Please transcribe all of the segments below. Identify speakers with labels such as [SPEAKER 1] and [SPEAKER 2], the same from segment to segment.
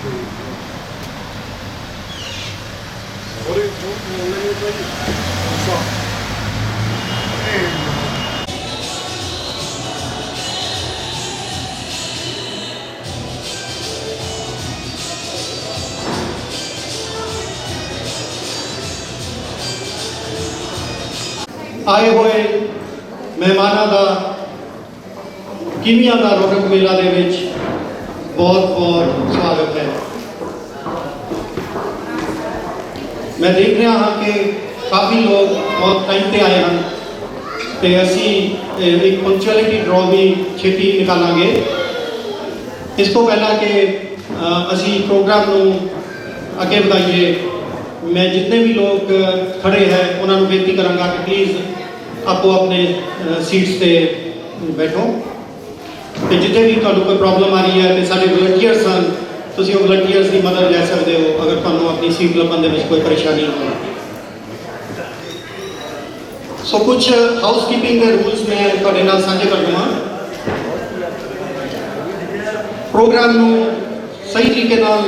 [SPEAKER 1] आए हुए मेहमानों का किमिया का रोहतक मेला दे विच बहुत बहुत स्वागत है। मैं देख रहा हाँ कि काफ़ी लोग बहुत टाइम पे आए हैं तो असी एक पंक्चुअलिटी ड्रॉ भी छेती निकालांगे। इस तो पहला कि असी प्रोग्राम नूं अगे बढ़ाइए। मैं जितने भी लोग खड़े हैं उन्होंने बेनती करांगा कि प्लीज़ आपो अपने सीट्स पे बैठो। तो जितने भी तुहानू कोई प्रॉब्लम आ रही है तो साढ़े वॉलंटियर्स हैं, तुसीं वॉलंटियर्स की मदद ले सकते हो अगर तुहानू अपनी सीट लभन दे विच कोई परेशानी हो। सो कुछ हाउस कीपिंग के रूल्स मैं तुहाडे नाल साझे कर दूँगा। प्रोग्राम नू सही तरीके नाल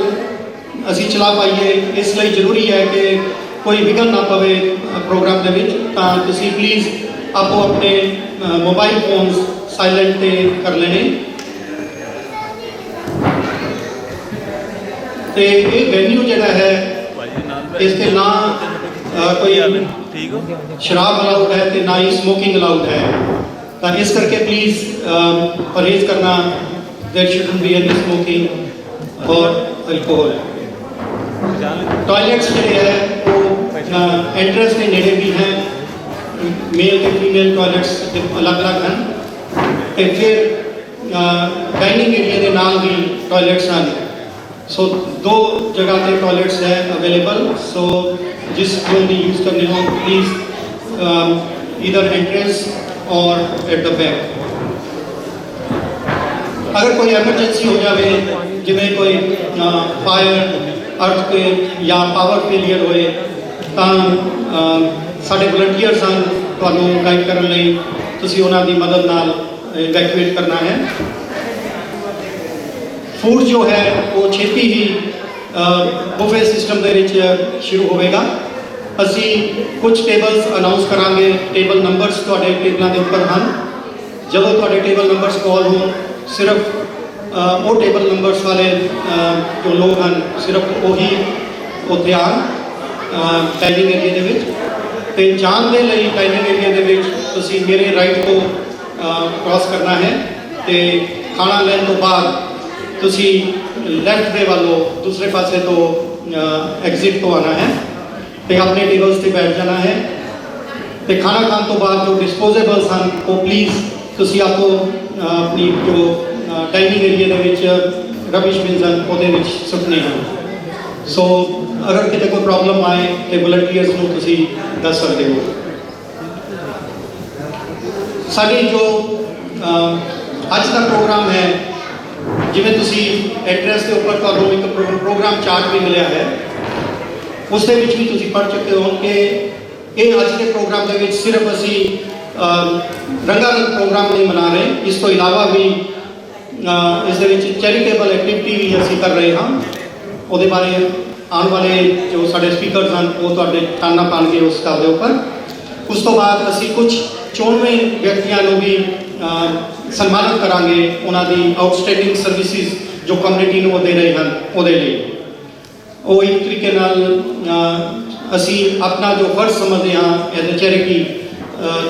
[SPEAKER 1] असी चला पाइए इसलिए जरूरी है कि कोई विघन ना पवे प्रोग्राम के विच। तां तुसीं प्लीज़ आपो अपने मोबाइल फोन्स साइलेंट पे कर लेने। तो ये वेन्यू जिहड़ा है इसके ना कोई शराब अलाउड है तो ना ही स्मोकिंग अलाउड है। तो इस करके प्लीज़ परहेज करना। There shouldn't be any smoking और अल्कोहल। टॉयलेट्स जो है वो एंट्रेंस के नेड़े भी हैं, मेल के फीमेल टॉयलेट्स अलग अलग हैं। तो फिर डाइनिंग एरिया के नाल भी टॉयलेट्स हैं। सो दो जगह पे टॉयलेट्स हैं अवेलेबल। सो जिस रूम भी यूज़ करने हो प्लीज़ इधर एंट्रेंस और एट द बैक। अगर कोई एमरजेंसी हो जाए जिमें कोई फायर अर्थक्वेक या पावर फेलियर होए तो साढ़े वॉलंटियर्स हैं तुहानू गाइड करने लई, तुसीं उन्हां दी मदद नाल इवैक्यूएट करना है। फूड जो है वो छेती ही बुफे सिस्टम के विच शुरू होगा। असी कुछ टेबल्स अनाउंस करांगे। टेबल नंबर्स तुहाडे टेबलों के उपर हैं। जदों तुहाडे टेबल नंबर्स कॉल हो सिर्फ वो टेबल नंबर्स वाले जो लोग हैं सिर्फ वही उत्थे आन डाइनिंग एरिया दे विच। ते जान दे लई डाइनिंग एरिया दे विच तुसीं मेरे राइट को क्रॉस करना है। तो खाना लैन तो बाद तुसीं लैफ्ट दे वालों दूसरे पासे तो एग्जिट तो आना है तो अपने टेबल्स पे बैठ जाना है। तो खाना खाने तो बाद जो डिस्पोजेबल्स हैं वो प्लीज़ तुसीं आपको अपनी जो डाइनिंग एरिया दे विच रबिश बिन्स हैं उहदे विच सुट्टने हैं। सो अगर किते कोई प्रॉब्लम आए तो वॉलंटियर्स नूं तुसीं दस सकते हो। साडी जो अज का प्रोग्राम है जिवें तुसीं एड्रेस के उपर तुहानूं एक प्रोग्राम चार्ट भी मिलिया है उस दे विच भी तुसीं पढ़ चुके हो कि ये अज के प्रोग्राम दे विच सिर्फ असीं रंगारंग प्रोग्राम नहीं मना रहे। इस तो इलावा भी इस चैरिटेबल एक्टिविटी भी असी कर रहे हैं। वो बारे आने वाले जो साढ़े स्पीकर्स हैं वो तुहाडे चानना पाएंगे उस गल के उपर। उस तो बाद असी कुछ चोणवें व्यक्तियों को भी सन्मानित करांगे उन्होंने आउटस्टैंडिंग सर्विसिज जो कम्यूनिटी को दे रहे हैं वो एक तरीके नाल असी अपना जो फर्ज समझते हैं एज ए चैरिटी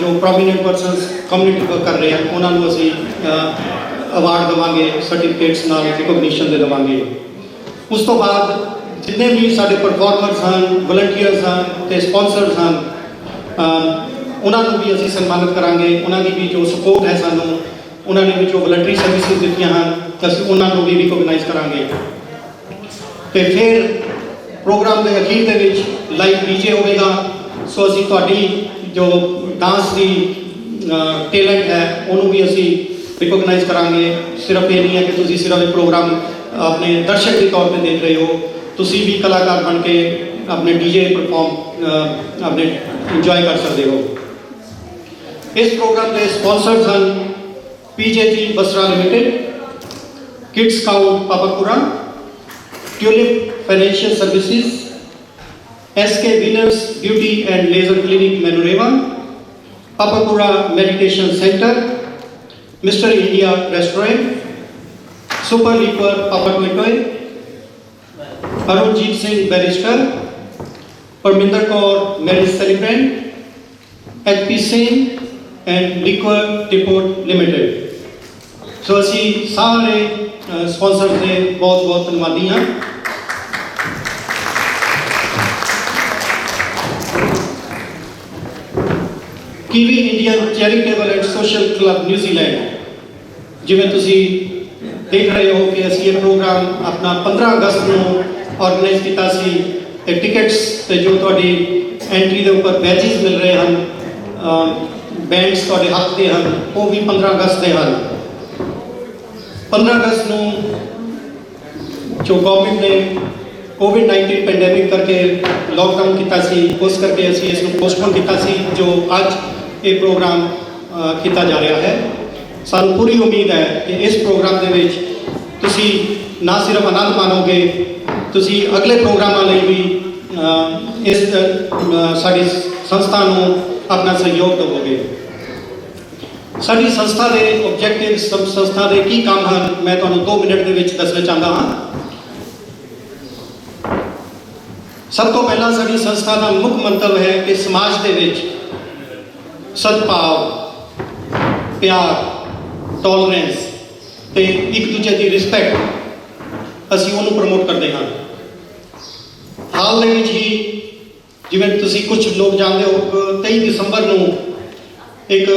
[SPEAKER 1] जो प्रोमिनेंट पर्सनस कम्यूनिटी वर्क कर रहे हैं उन्होंने असी अवार्ड देवांगे, सर्टिफिकेट्स नाल रिकॉग्निशन दे देवांगे। उस तो बाद जितने भी साढ़े परफॉर्मर्स हैं वॉलंटियर्स हैं तो स्पॉन्सर्स हैं उन्होंने भी असी सन्मानित करांगे। उन्होंने भी जो सपोर्ट है सानू उन्होंने भी जो वॉलंटरी सर्विसिज दित्तियां हैं असी उन्होंने भी रिकॉगनाइज करांगे। तो फिर प्रोग्राम के अखीर के विच लाइव डीजे होगा। सो असी तुहाडी जो डांस की टैलेंट है उन्होंने भी असी रिकॉगनाइज करांगे। सिर्फ ये नहीं है कि तुसीं सिर्फ एक प्रोग्राम अपने दर्शक के तौर पे देख रहे हो, तुसीं भी कलाकार बन के अपने डीजे परफॉर्म अपने इंजॉय कर सकते हो। इस प्रोग्राम के स्पॉन्सर्स हैं PJG Basra limited, kids scout Papakura, tulip financial services, SK winners beauty and laser clinic Manurewa, Papakura meditation centre, mister India restaurant, super liquor Papatoetoe, Arunjit Singh barrister, Parminder Kaur marriage celebrant, HP Singh and liquor depot limited. So असी सारे sponsor के बहुत बहुत धन्यवादी हाँ। Kiwi Indian charitable and social club New Zealand, जिवें तुसी देख रहे हो कि असी ये प्रोग्राम अपना 15 अगस्त को ऑर्गेनाइज किया सी। टिकट्स ते जो तुहाडी एंट्री के ऊपर बैचेस मिल रहे हैं, बैंड्स तुहाडे हक दे हैं, वो भी 15 अगस्त के हैं। 15 अगस्त को जो गवर्नमेंट ने कोविड-19 पेंडेमिक करके लॉकडाउन किया सी, उस करके असी इसको पोस्टपोन किया सी, जो अज ये प्रोग्राम किया जा रहा है। सानू पूरी उम्मीद है कि इस प्रोग्राम के विच तुसी ना सिर्फ आनंद मानोगे, तुसी अगले प्रोग्रामां लई भी इस साडी संस्था नूं अपना सहयोग देवोगे। साडी संस्था के ऑब्जेक्टिव, संस्था के की काम हैं, मैं तुहानूं 2 मिनट के विच दसना चाहता हाँ। सब तो पहला साडी संस्था का मुख्य मंतव है कि समाज के विच सद्भाव, प्यार, टॉलरेंस ते एक दूजे की रिस्पैक्ट असी उन्होंने प्रमोट करते हैं। हाल दे विच ही जिवें तुसी कुछ लोग जानते हो, 23 दिसंबर को एक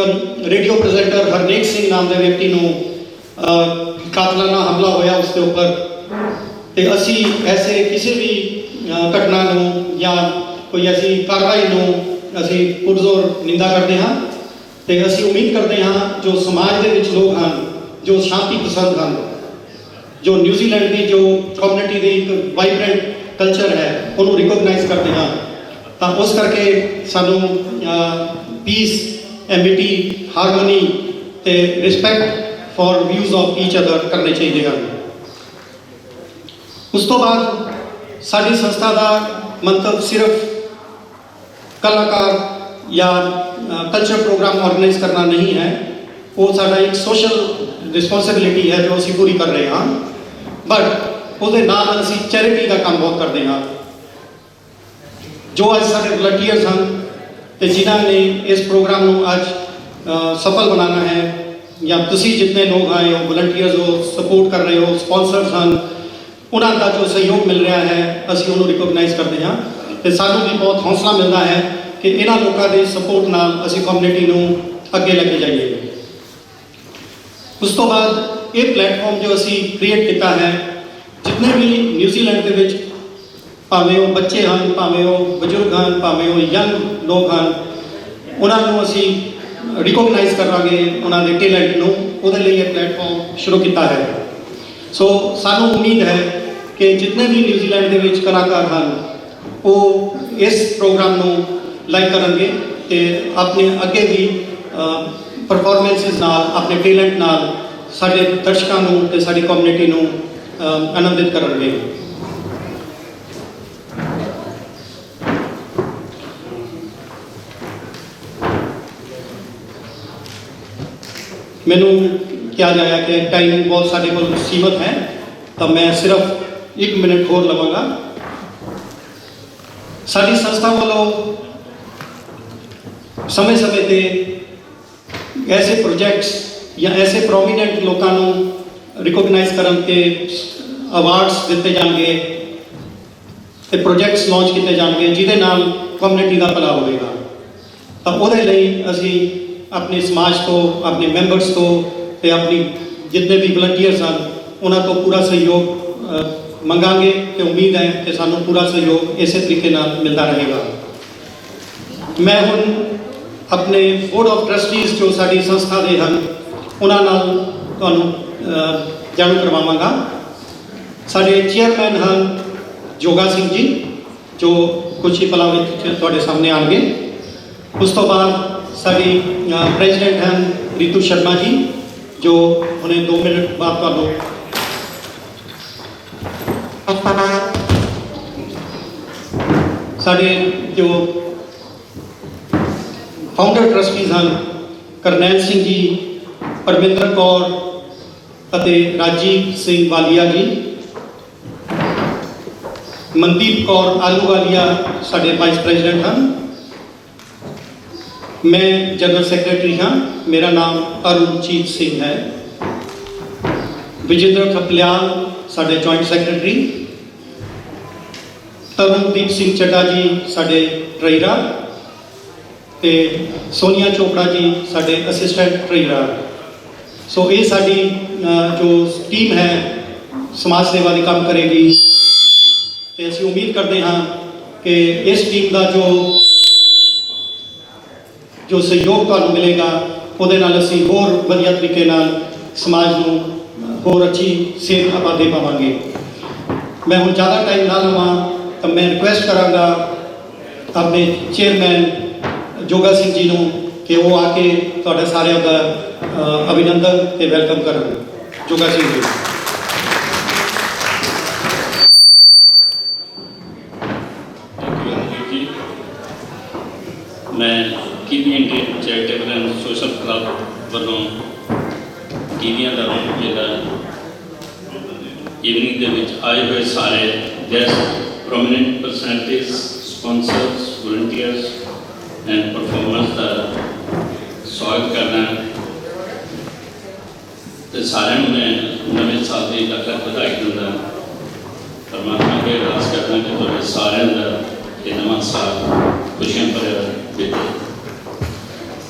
[SPEAKER 1] रेडियो प्रेजेंटर हरनेक सिंह नाम के व्यक्ति को कातलाना हमला होया उसके ऊपर। तो असी ऐसे किसी भी घटना या कोई ऐसी कार्रवाई असी पुरजोर निंदा करते हैं। तो असी उम्मीद करते हैं जो समाज के विच लोग हैं, जो शांति पसंद हैं, जो न्यूजीलैंड की जो कम्युनिटी की एक वाइब्रेंट कल्चर है, उन्होंने रिकोगनाइज करते हैं। तो उस करके सानू पीस, एमिटी, हारमोनी ते respect for views of each other करने चाहिए हैं। उस तो बाद साडी संस्था का मंतव सिर्फ कलाकार या कल्चर प्रोग्राम ऑर्गेनाइज करना नहीं है, वो साडा एक सोशल रिस्पॉन्सिबिलिटी है जो असी पूरी कर रहे हैं। बट उसके नाल असी चैरिटी का काम बहुत करते हैं। जो अज साडे वॉलंटियर्स हैं तो जिन्होंने इस प्रोग्राम को अज सफल बनाना है, या तुसी जितने लोग आए हो, वॉलंटियर्स हो, सपोर्ट कर रहे हो, स्पॉन्सर्स हैं, उन्होंने जो सहयोग मिल रहा है असी उन्होंने रिकोगनाइज करते हैं। तो सानू भी बहुत हौसला मिलता है कि इन्होंने लोगों के सपोर्ट नाल असी कम्युनिटी को अगे लेके जाइए। उस तो बाद ये प्लेटफॉर्म जो असी क्रिएट किया है, जितने भी न्यूजीलैंड के विच भावें वो बच्चे हैं, भावें वो बजुर्ग हैं, भावें वो यंग लोग हैं, उन्होंने असी रिकोगनाइज करांगे उन्होंने टैलेंट को, उहदे लई ये प्लेटफॉर्म शुरू किया है। सो सानू उम्मीद है कि जितने भी न्यूजीलैंड के विच कलाकार हैं वो इस प्रोग्राम को लाइक करेंगे तो अपने अगे भी परफॉर्मेंसिस नाल, अपने टैलेंट नाल साडे दर्शकों को ते साडी कम्युनिटी को आनंदित करेंगे। मैनू क्या जाया कि टाइम बहुत साढ़े को सीमित है, तो मैं सिर्फ 1 मिनट होर लवांगा। साडी संस्था वालों समय समय पे ऐसे प्रोजेक्ट्स या ऐसे प्रोमिनेंट लोगों को रिकोगनाइज करन के अवार्ड्स दिते जाएंगे, ते प्रोजेक्ट्स लॉन्च किए जाएंगे जिहदे नाल कम्युनिटी का भला होगा। तो उहदे लई असी अपने समाज को, अपने मैंबर्स को, ते अपनी जितने भी वॉलंटियर्स हैं उन्होंने तो पूरा सहयोग मंगांगे तो उम्मीद है कि सानू पूरा सहयोग इस तरीके नाल मिलता रहेगा। मैं हुण अपने बोर्ड ऑफ ट्रस्टीज जो साडी संस्था के हैं उन्हां नाल तुहानू जाणू करवावांगा। साडे चेयरमैन हैं जोगा सिंह जी, जो कुछ ही पलों में तुहाडे सामने आएंगे। उस तो बाद साडी प्रेजिडेंट हैं रितु शर्मा जी, जो उन्हें 2 मिनट बाद तुहानू ਸਾਡੇ ਜੋ ਫਾਊਂਡਰ ਟਰਸਟੀਜ਼ ਹਨ ਕਰਨੈਲ ਸਿੰਘ ਜੀ, ਪਰਮਿੰਦਰ ਕੌਰ ਅਤੇ ਰਾਜੀਵ ਸਿੰਘ ਵਾਲੀਆ ਜੀ, ਮਨਦੀਪ ਕੌਰ ਆਲੂਵਾਲੀਆ ਸਾਡੇ ਵਾਈਸ ਪ੍ਰੈਜ਼ੀਡੈਂਟ ਹਨ। ਮੈਂ ਜਨਰਲ ਸੈਕਟਰੀ ਹਾਂ, ਮੇਰਾ ਨਾਮ ਅਰੁਣਜੀਤ ਸਿੰਘ ਹੈ। ਵਿਜੇਂਦਰ ਖਪਲਿਆਲ ਸਾਡੇ ਜੁਆਇੰਟ ਸੈਕਟਰੀ, ਤਰਨਦੀਪ ਸਿੰਘ ਚੱਡਾ ਜੀ ਸਾਡੇ ਟ੍ਰੇਜਰਰ ਤੇ ਸੋਨੀਆ ਚੋਪੜਾ ਜੀ ਸਾਡੇ ਅਸਿਸਟੈਂਟ ਟ੍ਰੇਜਰਰ। ਸੋ ਇਹ ਸਾਡੀ ਜੋ ਟੀਮ ਹੈ ਸਮਾਜ ਸੇਵਾ ਦੀ ਕੰਮ ਕਰੇਗੀ ਤੇ ਅਸੀਂ ਉਮੀਦ ਕਰਦੇ ਹਾਂ ਕਿ ਇਸ ਟੀਮ ਦਾ ਜੋ ਸਹਿਯੋਗ ਤੁਹਾਨੂੰ ਮਿਲੇਗਾ ਉਹਦੇ ਨਾਲ ਅਸੀਂ ਹੋਰ ਵਧੀਆ ਤਰੀਕੇ ਨਾਲ ਸਮਾਜ ਨੂੰ ਹੋਰ ਅੱਛੀ ਸੇਧ ਆਪਾਂ ਦੇ ਪਾਵਾਂਗੇ। ਮੈਂ ਹੁਣ ਜ਼ਿਆਦਾ ਟਾਈਮ ਨਾ ਲਵਾਂ ਤਾਂ ਮੈਂ ਰਿਕੁਐਸਟ ਕਰਾਂਗਾ ਆਪਣੇ ਚੇਅਰਮੈਨ ਜੋਗਾ ਸਿੰਘ ਜੀ ਨੂੰ ਕਿ ਉਹ ਆ ਕੇ ਤੁਹਾਡੇ ਸਾਰਿਆਂ ਦਾ ਅਭਿਨੰਦਨ ਤੇ ਵੈਲਕਮ ਕਰਨ। ਜੋਗਾ ਸਿੰਘ ਜੀ।
[SPEAKER 2] ਮੈਂ kiwi Indian charitable and social club ਵੱਲੋਂ ਕੀਵੀਆਂ ਦਾ ਮੇਲਾ ਈਵਨਿੰਗ ਦੇ ਵਿੱਚ ਆਏ ਹੋਏ ਸਾਰੇ guest, prominent personalities, sponsors, volunteers and performers ਦਾ ਸਵਾਗਤ ਕਰਨਾ ਤੇ ਸਾਰਿਆਂ ਨੂੰ ਮੈਂ ਨਵੇਂ ਸਾਲ ਦੀ ਲੱਖ ਲੱਖ ਵਧਾਈ ਦਿੰਦਾ। ਪਰਮਾਤਮਾ ਅੱਗੇ ਅਰਦਾਸ ਕਰਦਾ ਕਿ ਤੁਹਾਡੇ ਸਾਰਿਆਂ ਦਾ ਇਹ ਨਵਾਂ ਸਾਲ ਖੁਸ਼ੀਆਂ ਭਰਿਆ ਬੀਤੇ।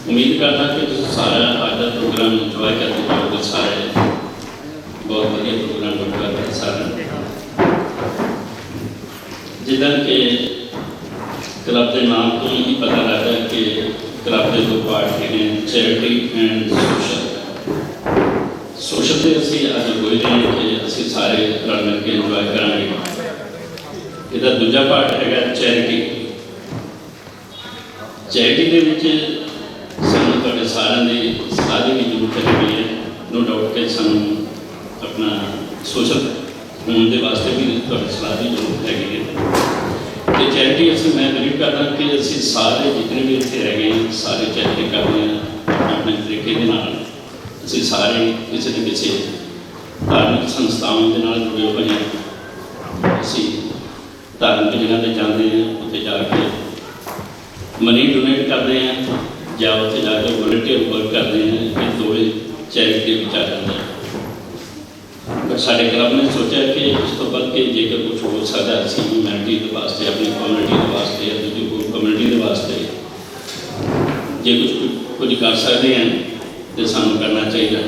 [SPEAKER 2] ਉਮੀਦ ਕਰਦਾ ਕਿ ਤੁਸੀਂ ਸਾਰਾ ਅੱਜ ਦਾ ਪ੍ਰੋਗਰਾਮ ਇੰਜੋਏ ਕਰਦੇ ਜਾਓਗੇ। ਸਾਰੇ ਬਹੁਤ ਵਧੀਆ ਪ੍ਰੋਗਰਾਮ ਹੋਵੇਗਾ ਸਾਰਿਆਂ ਨੂੰ। ਜਿੱਦਾਂ ਕਿ ਕਲੱਬ ਦੇ ਨਾਮ ਤੋਂ ਹੀ ਪਤਾ ਲੱਗਦਾ ਕਿ ਕਲੱਬ ਦੇ ਦੋ ਪਾਰਟ ਨੇ, ਚੈਰਿਟੀ ਐਂਡ ਸੋਸ਼ਲ। ਸੋਸ਼ਲ ਤੇ ਅਸੀਂ ਅੱਜ ਹੋਏ ਨੇ ਕਿ ਅਸੀਂ ਸਾਰੇ ਰਲ ਮਿਲ ਕੇ ਇੰਜੋਏ ਕਰਾਂਗੇ। ਇਹਦਾ ਦੂਜਾ ਪਾਰਟ ਹੈਗਾ ਚੈਰਿਟੀ। ਚੈਰਿਟੀ ਦੇ ਵਿੱਚ ਸਾਨੂੰ ਤੁਹਾਡੇ ਸਾਰਿਆਂ ਦੀ ਸਲਾਹ ਦੀ ਵੀ ਜ਼ਰੂਰਤ ਹੈਗੀ ਹੈ। ਨੋ ਡਾਊਟ ਕਿ ਸਾਨੂੰ ਆਪਣਾ ਸੋਸ਼ਲ ਹੋਣ ਦੇ ਵਾਸਤੇ ਵੀ ਤੁਹਾਡੀ ਸਲਾਹ ਦੀ ਜ਼ਰੂਰਤ ਹੈਗੀ ਹੈ। ਤੇ ਚੈਰਿਟੀ ਅਸੀਂ ਮੈਂ ਬਿਲੀਵ ਕਰਦਾ ਕਿ ਅਸੀਂ ਸਾਰੇ ਜਿਤਨੇ ਵੀ ਇੱਥੇ ਹੈਗੇ ਸਾਰੇ ਚੈਰਿਟੀ ਕਰਦੇ ਹਾਂ ਆਪਣੇ ਤਰੀਕੇ ਦੇ ਨਾਲ। ਅਸੀਂ ਸਾਰੇ ਕਿਸੇ ਨਾ ਕਿਸੇ ਧਾਰਮਿਕ ਸੰਸਥਾਵਾਂ ਦੇ ਨਾਲ ਜੁੜੇ ਹੋਏ ਹਾਂ। ਅਸੀਂ ਧਾਰਮਿਕ ਜਗ੍ਹਾ 'ਤੇ ਜਾਂਦੇ ਹਾਂ, ਉੱਥੇ ਜਾ ਕੇ ਮਨੀ ਡੋਨੇਟ ਕਰਦੇ ਹਾਂ ਜਾਂ ਉੱਥੇ ਜਾ ਕੇ ਵੋਲੰਟੀਅਰ ਵਰਕ ਕਰਦੇ ਹਾਂ। ਇਹ ਦੋਵੇਂ ਚੈਰਿਟੀ ਵਿੱਚ ਆ ਜਾਂਦੇ ਆ। ਪਰ ਸਾਡੇ ਕਲੱਬ ਨੇ ਸੋਚਿਆ ਕਿ ਇਸ ਤੋਂ ਵੱਧ ਕੇ ਜੇਕਰ ਕੁਛ ਹੋ ਸਕਦਾ ਅਸੀਂ ਹਿਊਮੈਨਿਟੀ ਦੇ ਵਾਸਤੇ, ਆਪਣੀ ਕਮਿਊਨਿਟੀ ਦੇ ਵਾਸਤੇ ਜਾਂ ਦੂਜੀ ਕੋਈ ਕਮਿਊਨਿਟੀ ਦੇ ਵਾਸਤੇ ਜੇ ਕੁਝ ਕਰ ਸਕਦੇ ਹਾਂ ਤਾਂ ਸਾਨੂੰ ਕਰਨਾ ਚਾਹੀਦਾ।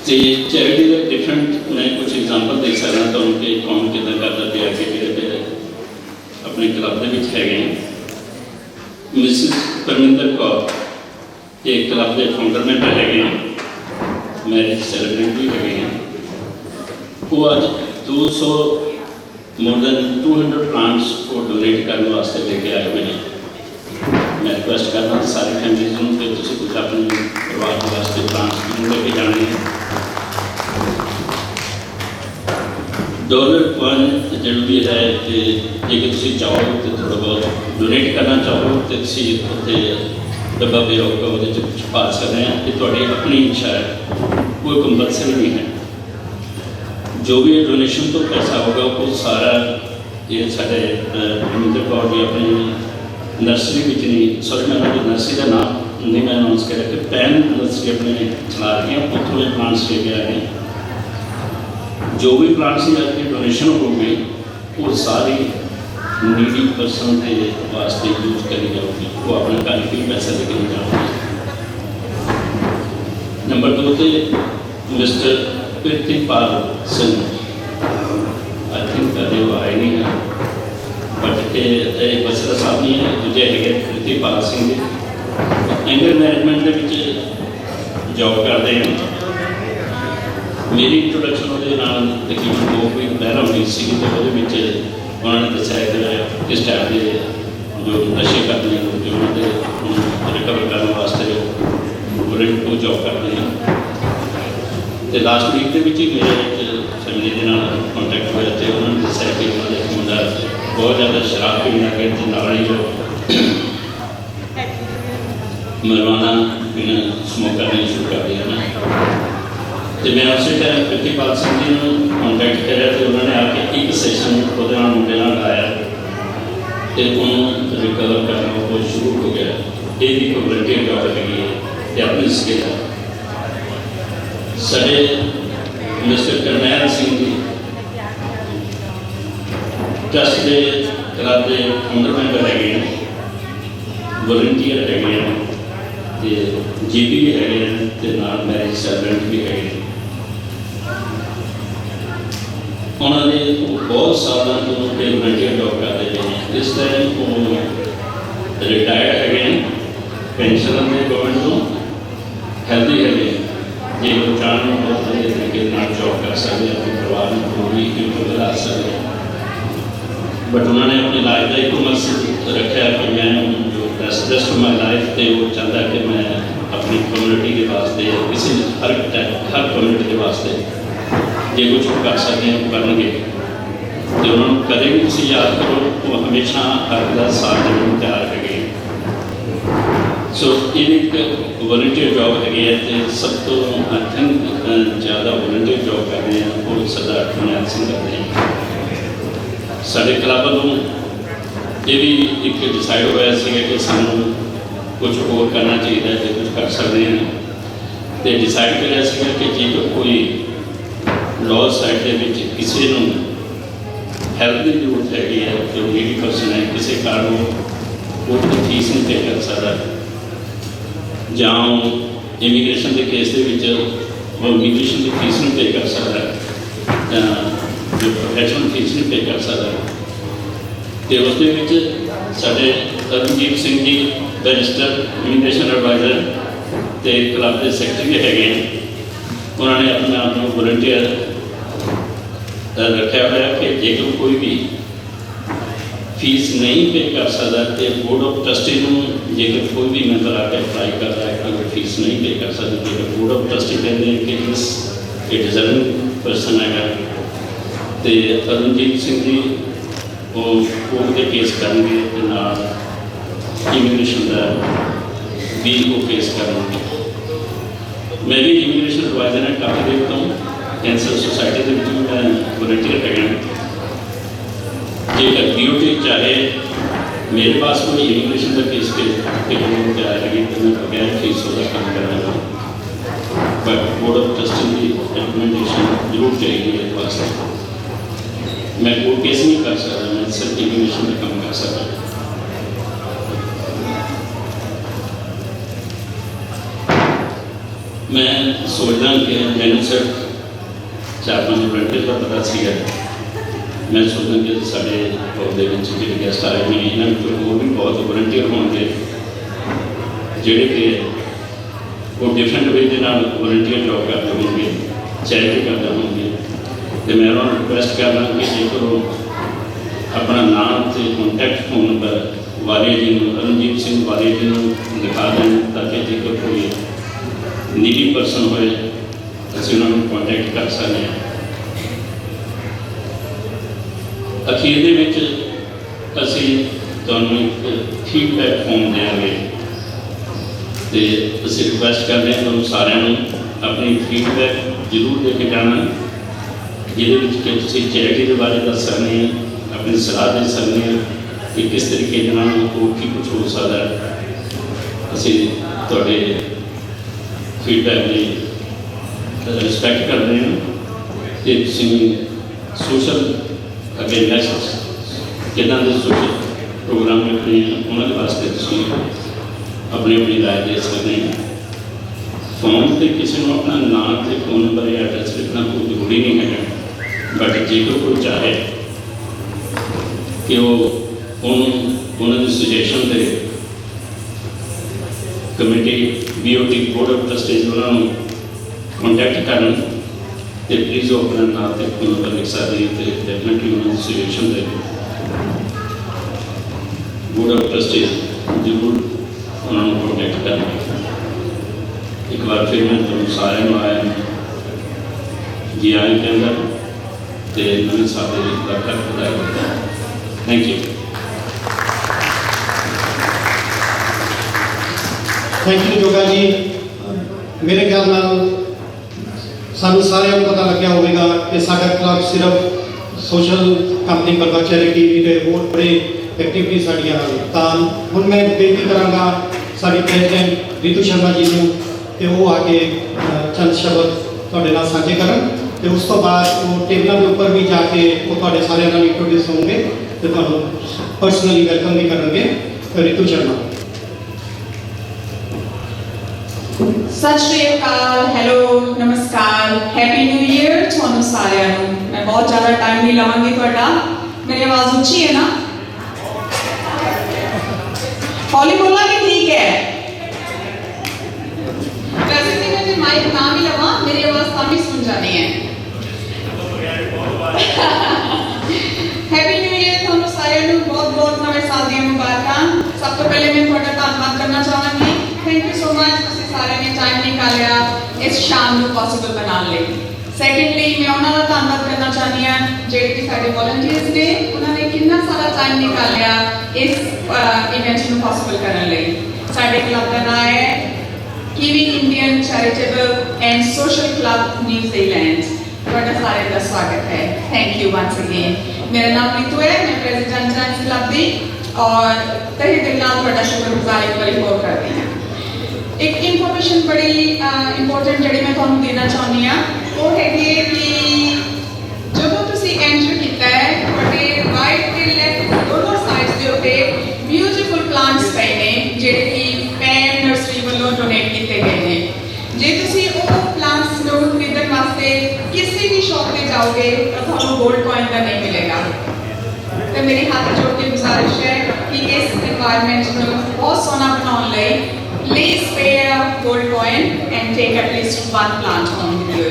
[SPEAKER 2] ਤੇ ਚੈਰਿਟੀ ਦੇ ਡਿਫਰੈਂਟ ਮੈਂ ਕੁਝ ਐਗਜ਼ਾਮਪਲ ਦੇ ਸਕਦਾ ਤੁਹਾਨੂੰ ਕਿ ਕੌਣ ਕਿੱਦਾਂ ਕਰਦਾ ਪਿਆ ਕਿ ਜਿਹੜੇ ਆਪਣੇ ਕਲੱਬ ਦੇ ਵਿੱਚ ਹੈਗੇ। ਮਿਸਿਸ ਪਰਮਿੰਦਰ ਕੌਰ ਇਹ ਕਲੱਬ ਦੇ ਫਾਊਂਡਰ ਮੈਂਬਰ ਹੈਗੇ ਨੇ, ਮੈਰਿਜ ਸੈਲੀਬ੍ਰੇਟ ਵੀ ਹੈਗੇ ਹਨ। ਉਹ ਅੱਜ 200 ਪਲਾਂਟਸ ਉਹ ਡੋਨੇਟ ਕਰਨ ਵਾਸਤੇ ਲੈ ਕੇ ਆਏ ਹੋਏ ਨੇ। ਮੈਂ ਰਿਕੁਐਸਟ ਕਰਦਾ ਸਾਰੀ ਫੈਮਿਲੀਜ਼ ਨੂੰ ਕਿ ਤੁਸੀਂ ਕੁਝ ਆਪਣੇ ਪਰਿਵਾਰ ਦੇ ਵਾਸਤੇ ਪਲਾਂਟਸ ਜ਼ਰੂਰ ਲੈ ਕੇ ਜਾਣੇ ਨੇ। ਡੋਨਰ ਪੁਆਇੰਟ ਜ਼ਰੂਰੀ ਹੈ ਕਿ ਜੇਕਰ ਤੁਸੀਂ ਚਾਹੋ ਤਾਂ ਥੋੜ੍ਹਾ ਬਹੁਤ ਡੋਨੇਟ ਕਰਨਾ ਚਾਹੋ ਤਾਂ ਤੁਸੀਂ ਉੱਥੇ ਡੱਬਾ ਵੀ ਹੋਊਗਾ, ਉਹਦੇ 'ਚ ਕੁਛ ਪਾ ਸਕਦੇ ਹਾਂ। ਇਹ ਤੁਹਾਡੀ ਆਪਣੀ ਇੱਛਾ ਹੈ, ਕੋਈ ਕੰਪਲਸਰੀ ਨਹੀਂ ਹੈ। ਜੋ ਵੀ ਡੋਨੇਸ਼ਨ ਤੋਂ ਪੈਸਾ ਹੋਗਾ ਉਹ ਸਾਰਾ ਇਹ ਸਾਡੇ ਪਰਮਿੰਦਰ ਕੌਰ ਜੀ ਆਪਣੀ ਨਰਸਰੀ ਵਿੱਚ ਨਹੀਂ, ਸੌਰੀ ਮੈਂ ਨਰਸਰੀ ਦਾ ਨਾਮ ਨਹੀਂ ਮੈਂ ਅਨਾਊਂਸ ਕਰਿਆ ਕਿ ਪੈਨ ਨਰਸਰੀ ਆਪਣੇ ਚਲਾ ਰਹੀ ਹਾਂ, ਉੱਥੋਂ ਇਹ ਪਲਾਂਟਸ ਲੈ ਕੇ ਆਏ ਨੇ। ਜੋ ਵੀ ਪਲਾਂਟਸ ਦੀ ਡੋਨੇਸ਼ਨ ਹੋਊਗੀ ਉਹ ਸਾਰੀ ਨੀਡੀ ਪਰਸਨ ਦੇ ਵਾਸਤੇ ਯੂਜ਼ ਕਰੀ ਜਾਊਗੀ। ਉਹ ਆਪਣੇ ਘਰ ਵੀ ਪੈਸਾ ਦੇ ਕੇ ਨਹੀਂ ਜਾਊਗੀ। ਨੰਬਰ 2 ਤੇ ਮਿਸਟਰ ਪ੍ਰਿਤੀਪਾਲ ਸਿੰਘ, ਆਈ ਥਿੰਕ ਕਦੇ ਉਹ ਆਏ ਨਹੀਂ ਹੈ, ਬਟ ਇਹ ਬਸਰਾ ਸਾਹਿਬ ਨਹੀਂ ਹੈ, ਦੂਜੇ ਹੈਗੇ ਪ੍ਰਿਤੀਪਾਲ ਸਿੰਘ ਜੀ। ਐਂਗਰ ਮੈਨੇਜਮੈਂਟ ਦੇ ਵਿੱਚ ਜੋਬ ਕਰਦੇ ਹਨ। ਮੇਰੀ ਇੰਟਰੋਡਕਸ਼ਨ ਉਹਦੇ ਨਾਲ ਤਕਰੀਬਨ 2 ਵੀਕ ਪਹਿਲਾਂ ਹੋਈ ਸੀ ਅਤੇ ਉਹਦੇ ਵਿੱਚ ਉਹਨਾਂ ਨੇ ਦੱਸਿਆ ਕਿ ਇਸ ਟਾਈਪ ਦੇ ਜੋ ਨਸ਼ੇ ਕਰਦੇ ਨੇ, ਜੋ ਉਹਨਾਂ ਦੇ ਰਿਕਵਰ ਕਰਨ ਵਾਸਤੇ ਉਹ ਜੋਬ ਕਰਦੇ ਨੇ। ਅਤੇ ਲਾਸਟ ਵੀਕ ਦੇ ਵਿੱਚ ਹੀ ਮੇਰੇ फैमिली के नाल कॉन्टैक्ट होया तो उन्होंने दस्सिया कि उन्होंने एक मुंडा बहुत ज़्यादा शराब पीने लग गया तो नाल ही जो मरवाना पीना स्मोक करना शुरू कर दिया ना। तो मैं उस टाइम प्रितपाल सिंह जी को कॉन्टैक्ट कराया तो उन्होंने आके एक सैशन वो मुंडे लाया तो उन्होंने रिकवर करना वो शुरू हो गया। ये भी कोई वॉलंटियर जॉब हैगी है अपनी स्किल है। साढ़े मिस्टर करनैल सिंह जी ट्रस्ट के क्लब के फाउंडर मैंबर है, वॉलंटियर है, जीपी भी है, नाल मैरिज सर्वेंट भी है। उन्होंने बहुत सालों तो वॉलंटियर जॉब करते हैं। इस टाइम वो रिटायर्ड है, पेंशन में गवर्नमेंट को हेल्दी है, जे वो चाहते बहुत अच्छे तरीके जॉब कर सकते अपने परिवार में पूरी बढ़ा सकते। बट उन्होंने अपनी लाइफ का एक मकसद रखा कि मैं जो रेस्ट ऑफ माई लाइफ थे वो चाहता कि मैं अपनी कम्यूनिटी के वास्ते किसी हर कम्यूनिटी के वास्ते जो कुछ कर सकते हैं करेंगे। तो उन्होंने कदे भी तुम याद करो वो हमेशा हर का साथ देने को तैयार है। सो ये एक वॉलंटियर जॉब है तो सब तो आई थिंक ज़्यादा वॉलंटियर जॉब करते हैं वो सरदार करनैल सिंह करते हैं। साढ़े क्लब वालों ये भी एक डिसाइड होया कि सानू कुछ होर करना चाहिए जो कुछ कर सकते हैं। तो डिसाइड कराया कि जे कोई लॉ साइड के किसी को हेल्प की जरूरत हैगी है जो 80% है किसी कारण वो फीस नहीं पे कर सकता जां इमीग्रेशन के केस के इमीग्रेशन की फीस नहीं पे कर सकता जो प्रोफेशनल फीस नहीं पे कर सकता। तो उस साढ़े Taranjit Singh ji barrister immigration adviser तो क्लब के सैकटरी भी है, उन्होंने अपने आप को वॉलंटियर रखा हुआ कि जेकर कोई भी फीस नहीं पे कर सकता तो बोर्ड ऑफ ट्रस्टी को जेकर कोई भी मैंबर आके अप्लाई कर रहा है अगर फीस नहीं पे कर सकता जेकर बोर्ड ऑफ ट्रस्टी कहते हैं कि इस डिजर्विंग पर्सन है तो तरनजीत सिंह जी वो कोर्ट के केस करेंगे इमीग्रेशन का भी वो केस करेंगे। मैं भी इमीग्रेशन एडवाइजर है काफ़ी देर तो कैंसर सोसाइटी के भी मैं वॉलंटियर है। जेकर BOT चाहे मेरे पास कोई इमीग्रेशन का केस के तैयार है तो मैं बगैर फीस का काम कर रहा हूँ। बट बोर्ड ऑफ ट्रस्टी की रिकमेंडेशन जरूर चाहिए मेरे पास। मैं कोर्ट केस नहीं कर सकता, मैं सिर्फ इमीग्रेशन का काम कर सकता। मैं सोचता कि मैंने सिर्फ 4-5 वॉलंटियर का पता सीगा। मैं सोचता कि साढ़े पौधे जो गेस्ट आए हैं इन्होंने होर भी बहुत वॉलंटियर होंगे जोड़े कि वो डिफरेंट वे के वॉलंटियर जॉब करते होंगे, चैरिटी करते होंगे। तो मैं उन्होंने रिक्वेस्ट करना कि जेकर वो अपना नाम से कॉन्टैक्ट फोन नंबर वाले जी रणजीत सिंह वाले जी को लिखा दें ताकि जेकर कोई नीडी परसन होए असं उन्होंने कॉन्टैक्ट कर सकते हैं। अखीर असी तुहानू एक फीडबैक फॉर्म देंगे तो असी रिक्वेस्ट करते हैं तुम सारे अपनी फीडबैक जरूर दे के जाना जिद कि चैरिटी के बारे दस सकते हैं, अपनी सलाह दे सकते हैं कि किस तरीके और की कुछ हो सकता है। असी तुहाडे फीडबैक की रिस्पैक्ट करते हैं कि सोशल अगे मैसेज किदा के सोशल प्रोग्राम रखने उन्होंने वास्ते अपनी अपनी राय दे सकते हैं। फोन पर किसी को अपना नाम से फोन नंबर या एड्रैस लिखना कोई जरूरी नहीं है। बट जेकर कोई चाहे कि वो उन्होंने suggestion they committee BOT board of trustees उन्होंने कॉन्टैक्ट करन तो प्लीज़ वो अपना नाम से फोन नंबर लिख सकते हैं तो डेफिनेटली उन्होंने suggestion they board of trustees जरूर उन्होंने कॉन्टैक्ट करना। एक बार फिर मैं तुम सारे आया जी आए के अंदर ਤੇ ਨਵੇਂ ਸਾਲ ਦੇ ਲੱਖ ਲੱਖ ਵਧਾਈ ਦਿੰਦਾ। Thank you.
[SPEAKER 1] थैंक यू जोगा जी। मेरे ख्याल नाल सानू सारिਆਂ ਨੂੰ पता लग्या होगा कि साडा क्लब सिर्फ सोशल कंपनी करता, चैरिटी के होर बड़े एक्टिविटी साड़ियाँ तो हुण मैं बेनती करांगा साडी प्रेजिडेंट रितु शर्मा जी नूं कि वो आके चंद शब्द तुहाडे नाल साझे करन ते उस तो बाद वो टेबलों के ऊपर भी जाके वो तुहाडे सारिਆਂ नाल इंट्रोड्यूस होंगे ते तुहानूं पर्सनली वेलकम भी करेंगे। रितु शर्मा।
[SPEAKER 3] सत श्री अकाल, हेलो, नमस्कार, हैप्पी न्यू ईयर ਤੁਹਾਨੂੰ ਸਾਰਿਆਂ ਨੂੰ। मैं बहुत ज़्यादा टाइम नहीं लवांगी ਤੁਹਾਡਾ। मेरी आवाज़ ऊंची है ना? हौली बोलना भी ठीक है। वैसे भी मैं माइक ना भी लवा मेरी आवाज़ तभी सुन जानी है। हैप्पी न्यू ईयर ਤੁਹਾਨੂੰ ਸਾਰਿਆਂ ਨੂੰ ਬਹੁਤ ਬਹੁਤ ਨਵੇਂ ਸਾਲ ਦੀਆਂ ਮੁਬਾਰਕਾਂ। ਸਭ ਤੋਂ ਪਹਿਲੇ ਮੈਂ ਤੁਹਾਡਾ ਧੰਨਵਾਦ ਕਰਨਾ ਚਾਹਾਂਗੀ। थैंक यू सो मच ਤੁਸੀਂ ਸਾਰਿਆਂ ਨੇ ਟਾਈਮ ਨਿਕਾਲਿਆ ਇਸ ਸ਼ਾਮ ਨੂੰ ਪੋਸੀਬਲ ਬਣਾਉਣ ਲਈ। ਸੈਕੰਡਲੀ ਮੈਂ ਉਹਨਾਂ ਦਾ ਧੰਨਵਾਦ ਕਰਨਾ ਚਾਹੁੰਦੀ ਹਾਂ ਜਿਹੜੇ ਕਿ ਸਾਡੇ ਵੋਲੰਟੀਅਰਸ ਨੇ, ਉਹਨਾਂ ਨੇ ਕਿੰਨਾ ਸਾਰਾ ਟਾਈਮ ਨਿਕਾਲਿਆ ਇਸ ਇਵੈਂਟ ਨੂੰ ਪੋਸੀਬਲ ਕਰਨ ਲਈ। ਸਾਡੇ ਕਲੱਬ ਦਾ ਨਾਮ ਹੈ kiwi Indian charitable and social club New Zealand. ਤੁਹਾਡਾ ਸਾਰਿਆਂ ਦਾ ਸਵਾਗਤ ਹੈ। Thank you ones again. ਮੇਰਾ ਨਾਮ ਰੀਤੂ ਹੈ, ਮੈਂ ਪ੍ਰੈਜ਼ੀਡੈਂਟ ਹਾਂ ਇਸ ਕਲੱਬ ਦੀ ਔਰ ਤਹਿ ਦਿਲ ਨਾਲ ਤੁਹਾਡਾ ਸ਼ੁਕਰਗੁਜ਼ਾਰ ਇੱਕ ਵਾਰੀ ਹੋਰ ਕਰਦੀ ਹਾਂ। एक इनफॉर्मेशन बड़ी इंपॉर्टेंट जी मैं तुहानू देना चाहती हाँ वो है कि जो तुसी एंटर किया है बड़े राइट ते लैफ्ट दोनों साइड्स के उत्ते ब्यूटीफुल प्लांट्स पे ने जिहड़े कि पैम नर्सरी वालों डोनेट किए गए हैं। जे तुसी वो प्लांट्स नूं खरीदण वास्ते किसी भी शॉप पे जाओगे तो तुहानू गोल्ड कॉइन का नहीं मिलेगा। तो मेरी हाथ जोड़ के गुजारिश है कि इस एनवायरनमेंट को बहुत सोहना बनाने लई please pay a gold coin and take at least one plant home with you।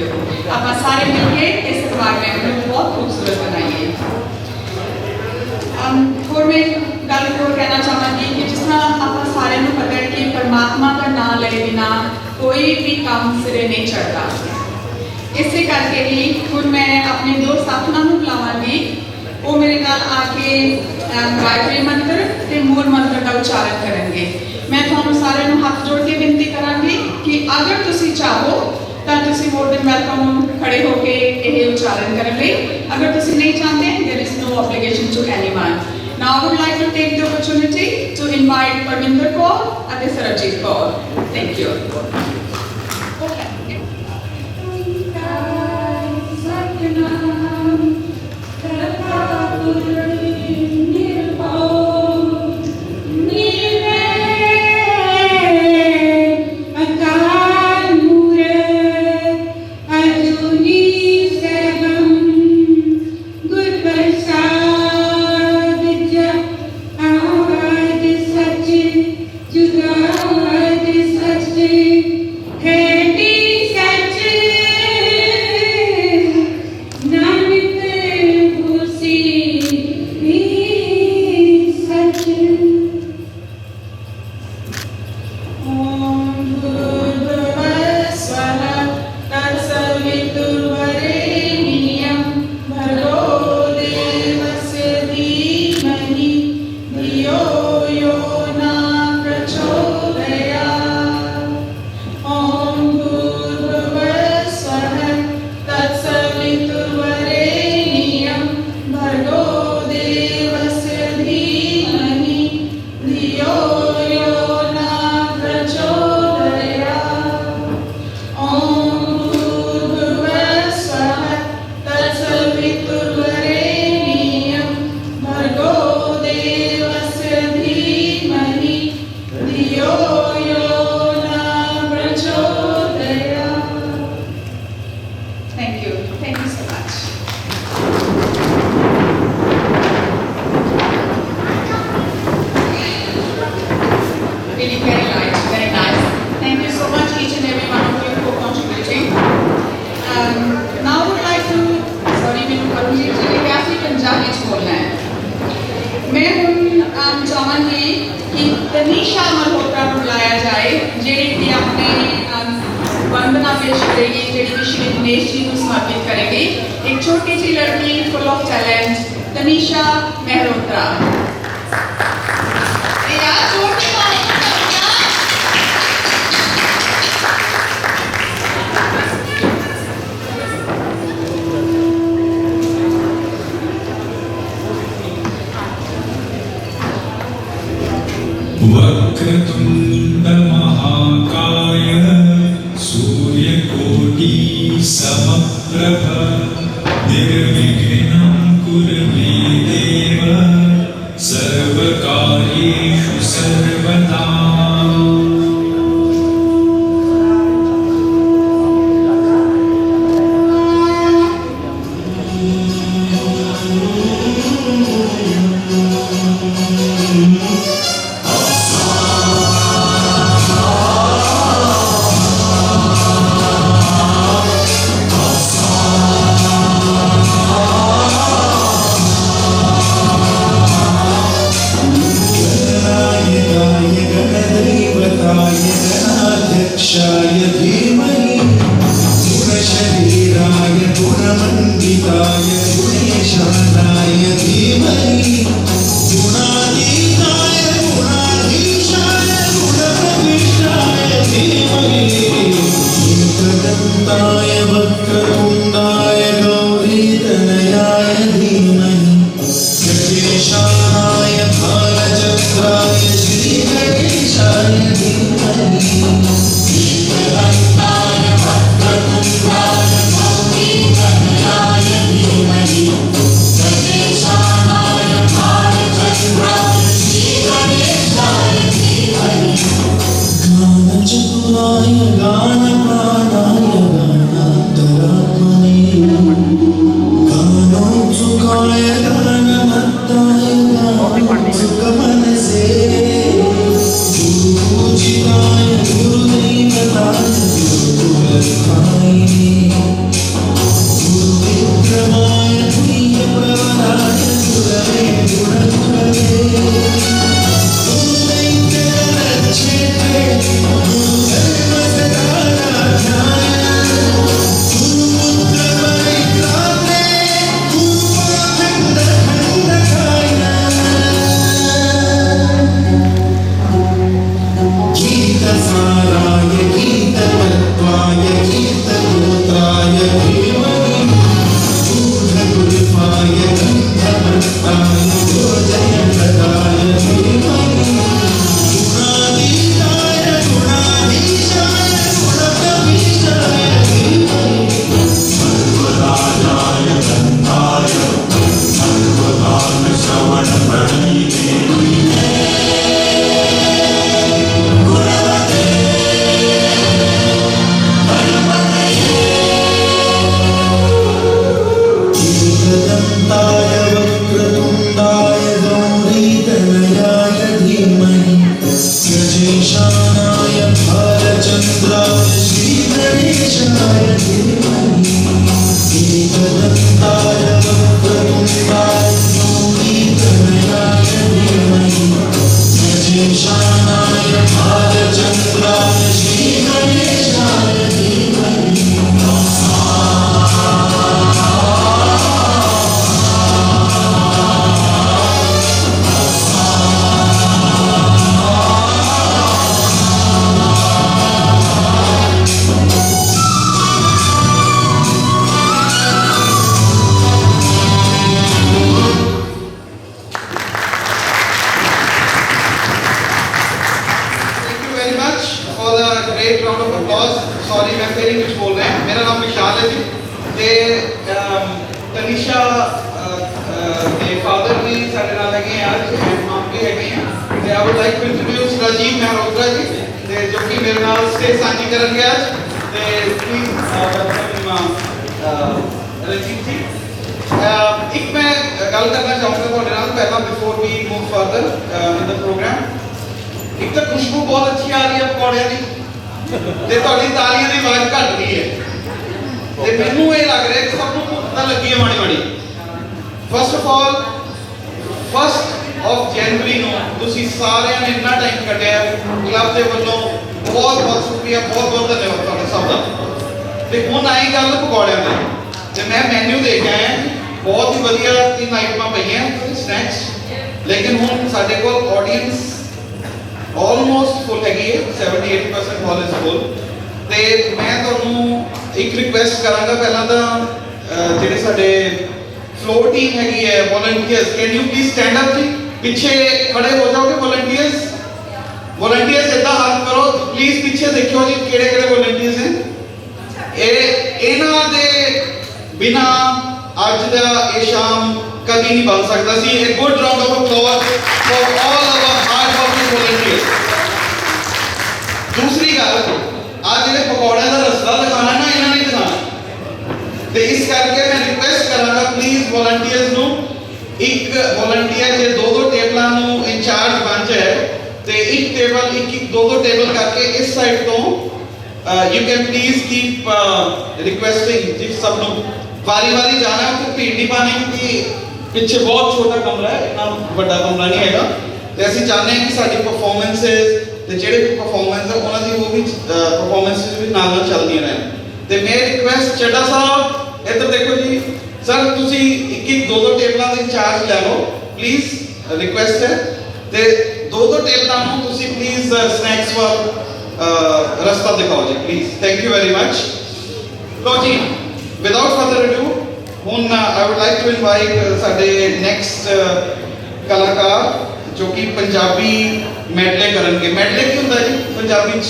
[SPEAKER 3] ਆਪਾਂ ਸਾਰੇ ਮਿਲ ਕੇ ਇਸ एनवायरनमेंट ਨੂੰ ਬਹੁਤ ਖੂਬਸੂਰਤ ਬਣਾਈਏ। ਹੋਰ ਮੈਂ ਗੱਲ ਹੋਰ ਕਹਿਣਾ ਚਾਹਾਂਗੀ ਕਿ ਜਿਸ ਤਰ੍ਹਾਂ ਆਪਾਂ ਸਾਰਿਆਂ ਨੂੰ ਪਤਾ ਹੈ ਕਿ ਪਰਮਾਤਮਾ ਦਾ ਨਾਮ ਲਏ ਬਿਨਾ ਕੋਈ ਵੀ ਕੰਮ ਸਿਰੇ ਨਹੀਂ ਚੜ੍ਹਦਾ। ਇਸੇ ਕਰਕੇ ਹੀ ਹੁਣ ਮੈਂ ਆਪਣੇ ਦੋ ਸਾਥੀਆਂ ਨੂੰ ਬੁਲਾਵਾਂਗੀ, ਉਹ ਮੇਰੇ ਨਾਲ ਆ ਕੇ ਗਾਇਤਰੀ ਮੰਤਰ ਤੇ ਮੂਲ ਮੰਤਰ ਦਾ ਉਚਾਰਨ ਕਰਨਗੇ। मैं तुहानू सारे हाथ जोड़ के विनती करांगी कि अगर तुसी चाहो तो तुसी मोर देन वेलकम खड़े होके ये उच्चारण करने लई। अगर तुसी नहीं चाहते there is no obligation to anyone. Now I would like to take the opportunity to invite Parminder Kaur and Sarabjit Kaur। Thank you. Tanisha Malhotra को बुलाया जाए, जेड़ी कि अपने वंदना पेश करेगी ਜਿਹੜੀ श्री दिनेश जी ਨੂੰ समर्पित करेगी। एक छोटी सी लड़की full of talent Tanisha Mehrotra. यार जोर से तालियां
[SPEAKER 4] वक्रतुंड महाकाय सूर्यकोटि समप्रभ निर्विघ्नं कुरु मे देव सर्वकार्येषु सर्वदा। गणाध्यक्षाय धीमहि गुणशरीराय गुणमण्डिताय गुणेशानाय धीमहि गुणातीताय गुणाधीशाय गुणप्रविष्टाय धीमहि एकदन्ताय वक्रतुण्डाय गौरीतनयाय धीमहि गणेशानाय भालचन्द्राय श्रीगणेशाय धीमहि एकदन्ताय वक्रतुण्डाय गौरीतनयाय धीमहि गणेशानाय भालचन्द्राय श्रीगणेशाय धीमहि गानचतुराय गानप्राणाय गानान्तरात्मने गानोत्सुकाय गानमत्ताय गानोत्सुकमनसे गुरुपूजिताय गुरुदैवताय गुरुकुलस्थाय गुरुविक्रमाय प्रियप्रवराय गुरवे गुणगुरवे गुरुदैत्यरक्षेत्रे गुरुधर्मसदाराध्याय गुरुपुत्रपरित्रात्रे गुरुपाखण्डखण्डकाय गीतसाराय गीततत्त्वाय गीतगोत्राय धीमहि गूढगुल्फाय गन्धमत्ताय गोजयप्रदाय धीमहि गुणातीताय गुणाधीशाय गुणप्रविष्टाय धीमहि सर्वराजाय गन्धाय सर्वकालश्रवणप्रणीते एकदन्ताय वक्रतुण्डाय गौरीतनयाय धीमहि गजेशानाय भालचन्द्राय श्रीगणेशाय धीमहि एकदन्ताय वक्रतुण्डाय गौरीतनयाय धीमहि गजेशानाय भालचन्द्राय श्रीगणेशाय धीमहि
[SPEAKER 1] Thank you very much for the great round of applause. Sorry मैं फिर इंग्लिश बोल रहे हैं। मेरा नाम विशाल है जी। ते तनिषा के फादर भी साढ़े नाल लगे हैं आज, माम भी लगे हैं। ते I would like to introduce Rajiv Mehrotra जी, ते जो कि मेरे नाल से साझी करेंगे आज। ते please welcome राजीव जी। एक मैं गल करना चाहूँगा ਤੁਹਾਡੇ ਨਾਲ ਪਹਿਲਾਂ before we move further in the program। एक तो खुशबू बहुत अच्छी आ रही है पकौड़ियां की, ते ਤੁਹਾਡੀ ਤਾਲੀਆਂ ਦੀ ਆਵਾਜ਼ ਘਟ ਰਹੀ ਹੈ, ਤੇ ਮੈਨੂੰ ਇਹ ਲੱਗ ਰਿਹਾ ਕਿ ਸਭ ਨੂੰ ਭੁੱਖ ਤਾਂ ਲੱਗੀ ਹੈ ਮਾੜੀ ਮਾੜੀ। ਫਸਟ ਆਫ ਆਲ 1 ਜਨਵਰੀ ਨੂੰ ਤੁਸੀਂ ਸਾਰਿਆਂ ਨੇ ਇੰਨਾ ਟਾਈਮ ਕੱਢਿਆ, ਕਲੱਬ ਦੇ ਵੱਲੋਂ ਬਹੁਤ ਬਹੁਤ ਸ਼ੁਕਰੀਆ, ਬਹੁਤ ਬਹੁਤ ਧੰਨਵਾਦ ਤੁਹਾਡਾ
[SPEAKER 5] ਸਭ ਦਾ। ਤੇ ਹੁਣ ਆਈ ਗੱਲ ਪਕੌੜਿਆਂ ਦੀ, ਤੇ ਮੈਂ ਮੈਨੂ ਦੇਖਿਆ ਹੈ ਬਹੁਤ ਹੀ ਵਧੀਆ 3 ਆਈਟਮਾਂ ਪਈਆਂ ਸਨੈਕਸ, ਲੇਕਿਨ ਹੁਣ ਸਾਡੇ ਕੋਲ ਆਡੀਅנס ਆਲਮੋਸਟ ਫੁੱਲ ਹੈਗੀ ਹੈ, 70-80% ਹਾਲ ਇਜ਼ ਫੁੱਲ। ਤੇ ਮੈਂ ਤੁਹਾਨੂੰ ਇੱਕ ਰਿਕੁਐਸਟ ਕਰਾਂਗਾ, ਪਹਿਲਾਂ ਤਾਂ ਜਿਹੜੇ ਸਾਡੇ ਫਲੋਰ ਟੀਮ ਹੈਗੀ ਹੈ volunteers, can you please stand up ਜੀ, ਪਿੱਛੇ ਖੜੇ ਹੋ ਜਾਓਗੇ ਵੋਲੰਟੀਅਰਸ। ਵੋਲੰਟੀਅਰਸ ਇਦਾਂ ਹੱਥ ਕਰੋ ਪਲੀਜ਼, ਪਿੱਛੇ ਦੇਖਿਓ ਜੀ ਕਿਹੜੇ ਕਿਹੜੇ ਵੋਲੰਟੀਅਰਸ ਹੈ। ਇਹਨਾਂ ਦੇ ਬਿਨਾ ਅੱਜ ਦਾ ਇਹ ਸ਼ਾਮ ਕਦੀ ਨਹੀਂ ਬਣ ਸਕਦਾ ਸੀ। A good round of applause for all our hard working volunteers। ਦੂਸਰੀ ਗੱਲ, ਅੱਜ ਜਿਹੜੇ ਪਕੌੜਿਆਂ ਦਾ ਰਸਤਾ ਦਿਖਾਣਾ ਨਾ ਇਹਨਾਂ ਨੇ ਦਿਖਾਣਾ, ਤੇ ਇਸ ਕਰਕੇ ਮੈਂ ਰਿਕੁਐਸਟ ਕਰਾਂਗਾ ਪਲੀਜ਼ ਵੋਲੰਟੀਅਰਸ ਨੂੰ, ਇੱਕ ਵੋਲੰਟੀਅਰ ਜੇ 2-2 ਟੇਬਲਾਂ ਨੂੰ ਇੰਚਾਰਜ ਬਣ ਜਾਏ ਤੇ ਇੱਕ ਟੇਬਲ ਇੱਕ ਦੋ ਟੇਬਲ ਕਰਕੇ ਇਸ ਸਾਈਡ ਤੋਂ you can please keep requesting ਜੀ ਸਭ ਨੂੰ ਵਾਰੀ ਜਾਣਾ, ਕੋਈ ਭੀੜ ਨਹੀਂ ਪਾਣੀ, ਕਿਉਂਕਿ ਪਿੱਛੇ ਬਹੁਤ ਛੋਟਾ ਕਮਰਾ ਹੈ, ਇੰਨਾ ਵੱਡਾ ਕਮਰਾ ਨਹੀਂ ਹੈਗਾ। ਤੇ ਅਸੀਂ ਚਾਹੁੰਦੇ ਹਾਂ ਕਿ ਸਾਡੀ ਪਰਫਾਰਮੈਂਸਸ ਤੇ ਜਿਹੜੇ ਵੀ ਪਰਫਾਰਮੈਂਸ ਹੈ ਉਹਨਾਂ ਦੀ ਉਹ ਵੀ ਪਰਫਾਰਮੈਂਸਸ ਵੀ ਨਾਲ ਚੱਲਦੀਆਂ ਰਹਿਣ। ਤੇ ਮੈਂ ਰਿਕੁਐਸਟ ਚੱਡਾ ਸਾਹਿਬ ਇੱਧਰ ਦੇਖੋ ਜੀ, ਸਰ ਤੁਸੀਂ ਇੱਕ ਦੋ ਟੇਬਲਾਂ ਦੇ ਇੰਚਾਰਜ ਲੈ ਲਓ ਪਲੀਜ਼, ਰਿਕੁਐਸਟ ਹੈ। ਤੇ ਦੋ ਟੇਬਲਾਂ ਨੂੰ ਤੁਸੀਂ ਪਲੀਜ਼ ਸਨੈਕਸ ਵੱਲ ਰਸਤਾ ਦਿਖਾਓ ਜੀ please, thank you very much. ਲੋ ਜੀ, ਵਿਦਆਊਟ ਫਰਦਰ ਅਡੂ, ਹੁਣ I would like to invite ਸਾਡੇ ਨੈਕਸਟ ਕਲਾਕਾਰ ਜੋ ਕਿ ਪੰਜਾਬੀ ਮੈਡਲੇ ਕਰਨਗੇ। ਮੈਡਲੇ ਕੀ ਹੁੰਦਾ ਜੀ ਪੰਜਾਬੀ ਚ?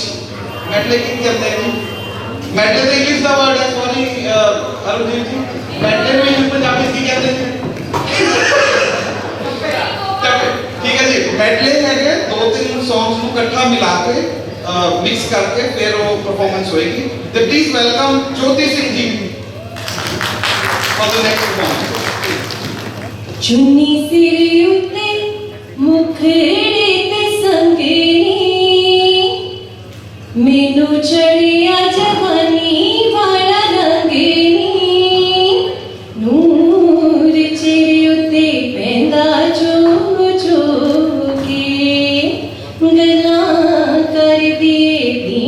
[SPEAKER 5] ਮੈਡਲੇ ਕੀ ਕਹਿੰਦੇ ਜੀ? ਮੈਡਲੇ ਤਾਂ ਇੰਗਲਿਸ਼ ਦਾ ਵਰਡ ਹੈ, ਸੌਰੀ ਅਰੁਣਜੀਤ ਜੀ, ਮੈਡਲੇ ਨੂੰ ਪੰਜਾਬੀ ਚ ਕੀ ਕਹਿੰਦੇ ਜੀ? ਠੀਕ ਹੈ ਜੀ, ਮੈਡਲੇ ਹੈਗੇ 2-3 ਸੌਂਗਸ ਨੂੰ ਇਕੱਠਾ ਮਿਲਾ ਕੇ ਮਿਕਸ ਕਰਕੇ ਫਿਰ ਉਹ ਪਰਫਾਰਮੈਂਸ ਹੋਏਗੀ। ਤੇ please welcome Jyoti Singh ji for the next performance.
[SPEAKER 6] चुन्नी सिर उत्ते मुखड़े ते संगनी, मैनू चढ़िया जवानी वाला रंगनी, नूर चेहरे उत्ते पैंदा जो जो के गल्लां कर दिए दी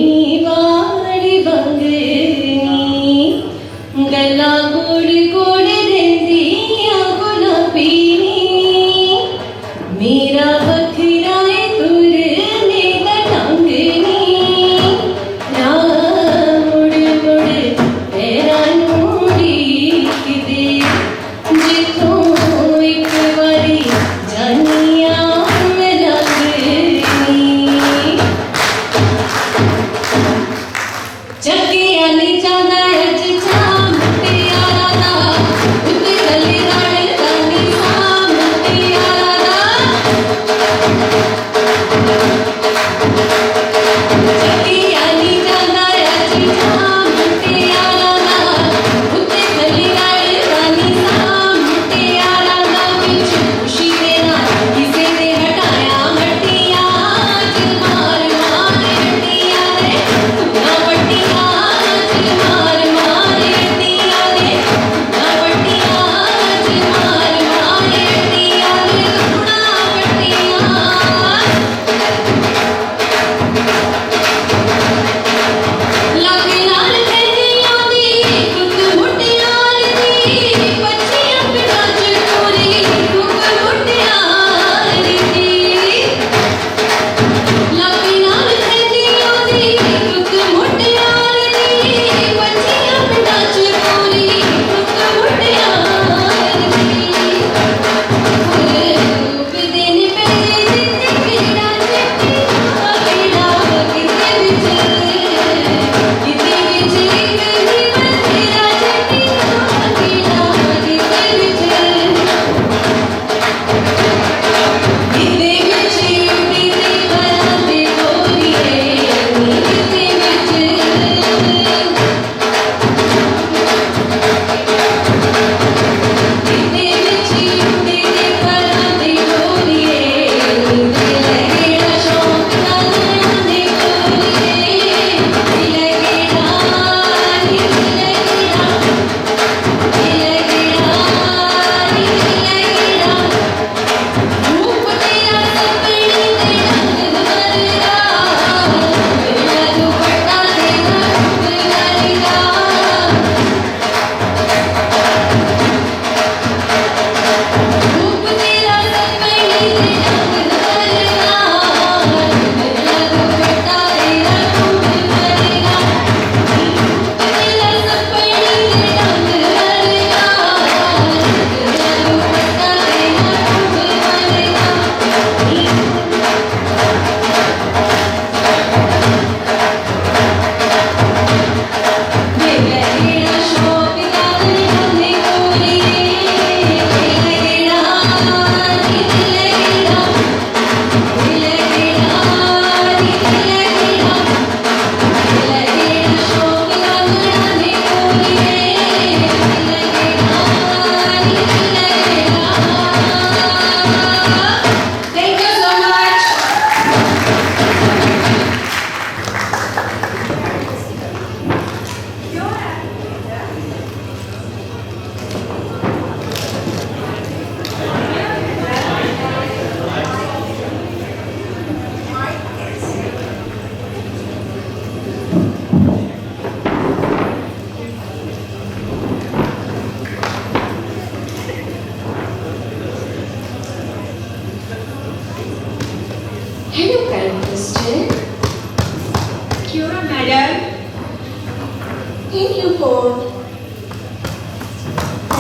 [SPEAKER 6] वाली बंगनी, गल्लां गोड़ गोड़ देंदियां गुलाबी, मेरा बखरा है तुरने दा ढंगनी, ना मुड़ मुड़ पैरां नूं ढीकदे, जिथों एक वारी जानिया मैं लगनी, जगिया नहीं जांदा अज जाम प्यारा दा,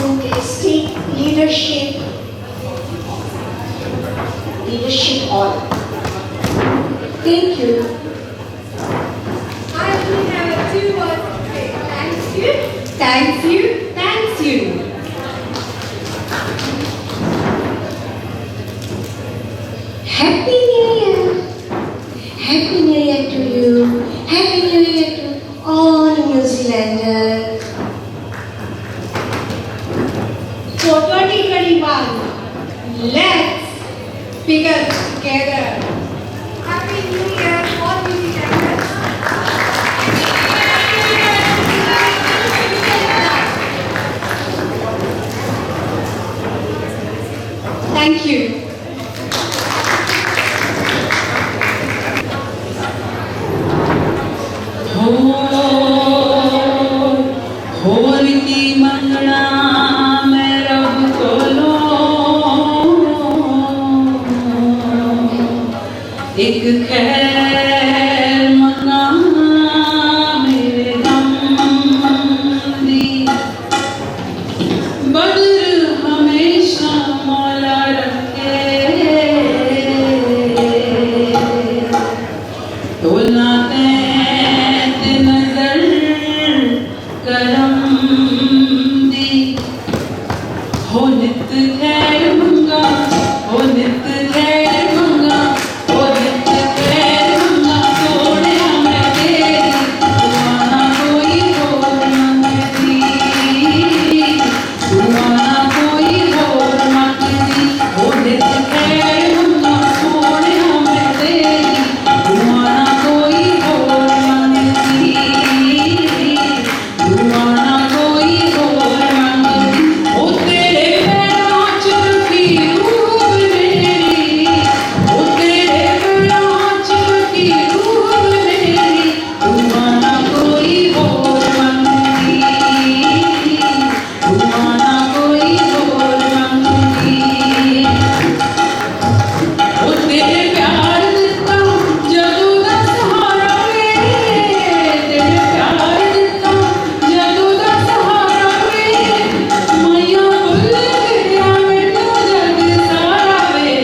[SPEAKER 7] fantastic leadership all. Thank you. I only have 2 words to say. Thank you. Thank you. Thank you. Happy New Year. Happy New Year to you. Happy New Year to all New Zealanders. For 2021, let's figure together. Happy New Year, all New Zealanders. Thank you.
[SPEAKER 6] होर की मंगना मैं रब कोलो एक खैर मंगा मेरे गम दी बदर हमेशा मौला रखे डोलाते नजर करम दी हो नित खैर मंगा हो नित खैर मंगा हो नित खैर मंगा सोने मैं तेरी दुआना कोई और मंगती दुआना कोई और मंगती हो नित खैर मंगा सोने मैं तेरी दुआना कोई और मंगती दुआना कोई और मंगती ओ तेरे पैरों च रखी रूह मेरी ओ तेरे पैरों च रखी रूह मेरी दुआना कोई और मंगती दुआना कोई और मंगती ओ तेरे प्यार दिता जदों दा सहारा वे तेरे प्यार दिता जदों दा सहारा वे मैया भुल गया मैनू जग सारा वे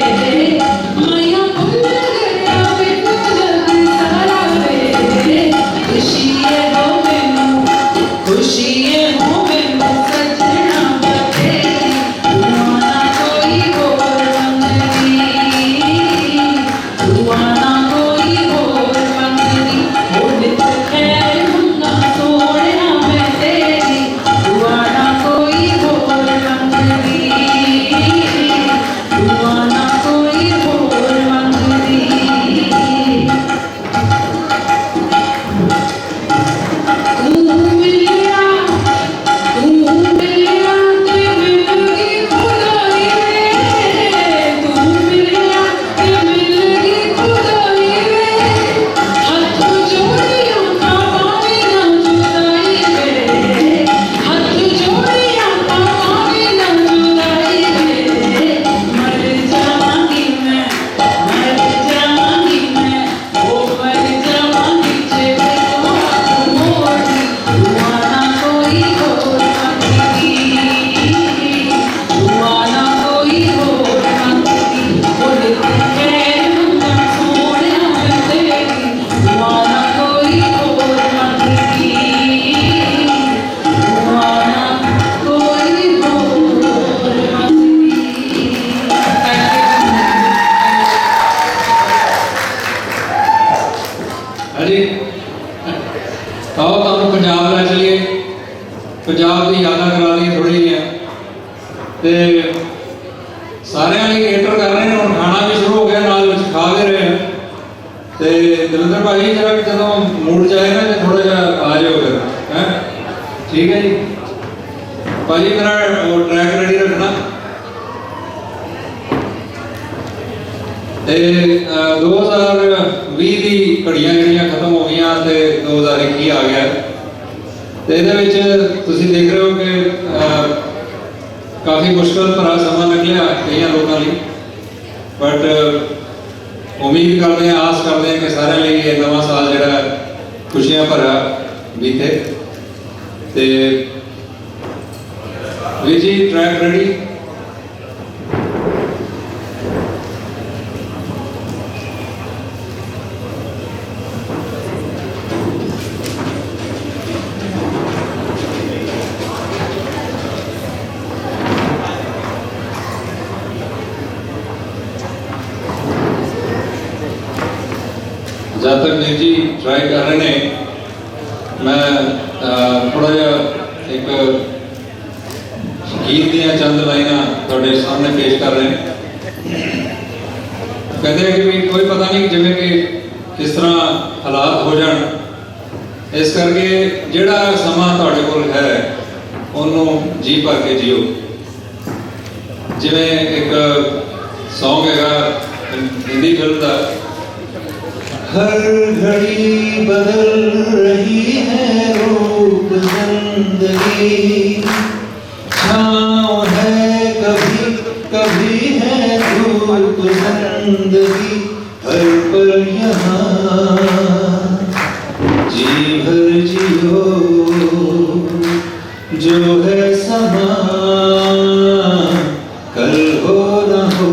[SPEAKER 6] मैया भुल गया मैनू जग सारा वे खुशिये हो मैनू सजना तेरी दुआना कोई और मंगती दुआना कोई और मंगती हो नित खैर मंगा सोहणिया मैं तेरी दुआना कोई और मंगती दुआना कोई और मंगती तू मिलिया ते मिल गई खुदाई वे तू मिलिया ते मिल गई खुदाई वे हाथ जोड़िया ना पावे ना जुदाई वे हाथ जोड़िया ना पावे ना जुदाई वे मर जावांगी मैं ओ मर जावांगी जे को मोड़ी दुआना कोई और मंगती दुआना कोई और मंगती ओ नित खैर मंगा सोहणिया मैं तेरी दुआना कोई और मंगती दुआना कोई और मंगती
[SPEAKER 8] अरे आओ तुम पंजाब लै चलिए पंजाब की यादा करा दी थोड़ी जी ते सारे एंटर कर रहे हैं हम खाना भी शुरू हो गया नाल विच खा भी रहे हैं ते दविंदर भाई जरा जो मूड जाए ना तो थोड़ा जा आ जाओ फिर हैं ठीक है जी भाजी मेरा ट्रैक रेडी रखना ते 2020 की घड़ियां ਜਿਹੜੀਆਂ खत्म हो गई ते 2021 आ गया ਤੇ ਇਹਦੇ ਵਿੱਚ ਤੁਸੀਂ ਦੇਖ ਰਹੇ ਹੋ ਕਿ ਕਾਫੀ ਮੁਸ਼ਕਲ ਭਰਾ ਸਮਾਂ ਨਿਕਲਿਆ ਕਈਆਂ ਲੋਕਾਂ ਲਈ ਬਟ ਉਮੀਦ ਕਰਦੇ ਹਾਂ ਆਸ ਕਰਦੇ ਹਾਂ ਕਿ ਸਾਰਿਆਂ ਲਈ ਇਹ ਨਵਾਂ ਸਾਲ ਜਿਹੜਾ ਖੁਸ਼ੀਆਂ ਭਰਾ ਬੀਤੇ ਤੇ वीर जी ट्रैक रेडी। जब तक वीर जी ट्राई कर रहे हैं, मैं थोड़ा जा एक गीत दियाँ चंद लाइना थोड़े सामने पेश कर रहे हैं। कहते हैं कि भी कोई पता नहीं जिमें कि किस तरह हालात हो जान, इस करके जिहड़ा समा तुहाडे कोल है उन्होंने जी भर के जियो। जिमें एक सॉन्ग हैगा हिंदी फिल्म का,
[SPEAKER 4] हर घड़ी बदल रही है रूप जिंदगी, छाँव है कभी कभी है धूप जिंदगी, हर पल यहाँ जी भर जियो, जो है समा कल हो न हो,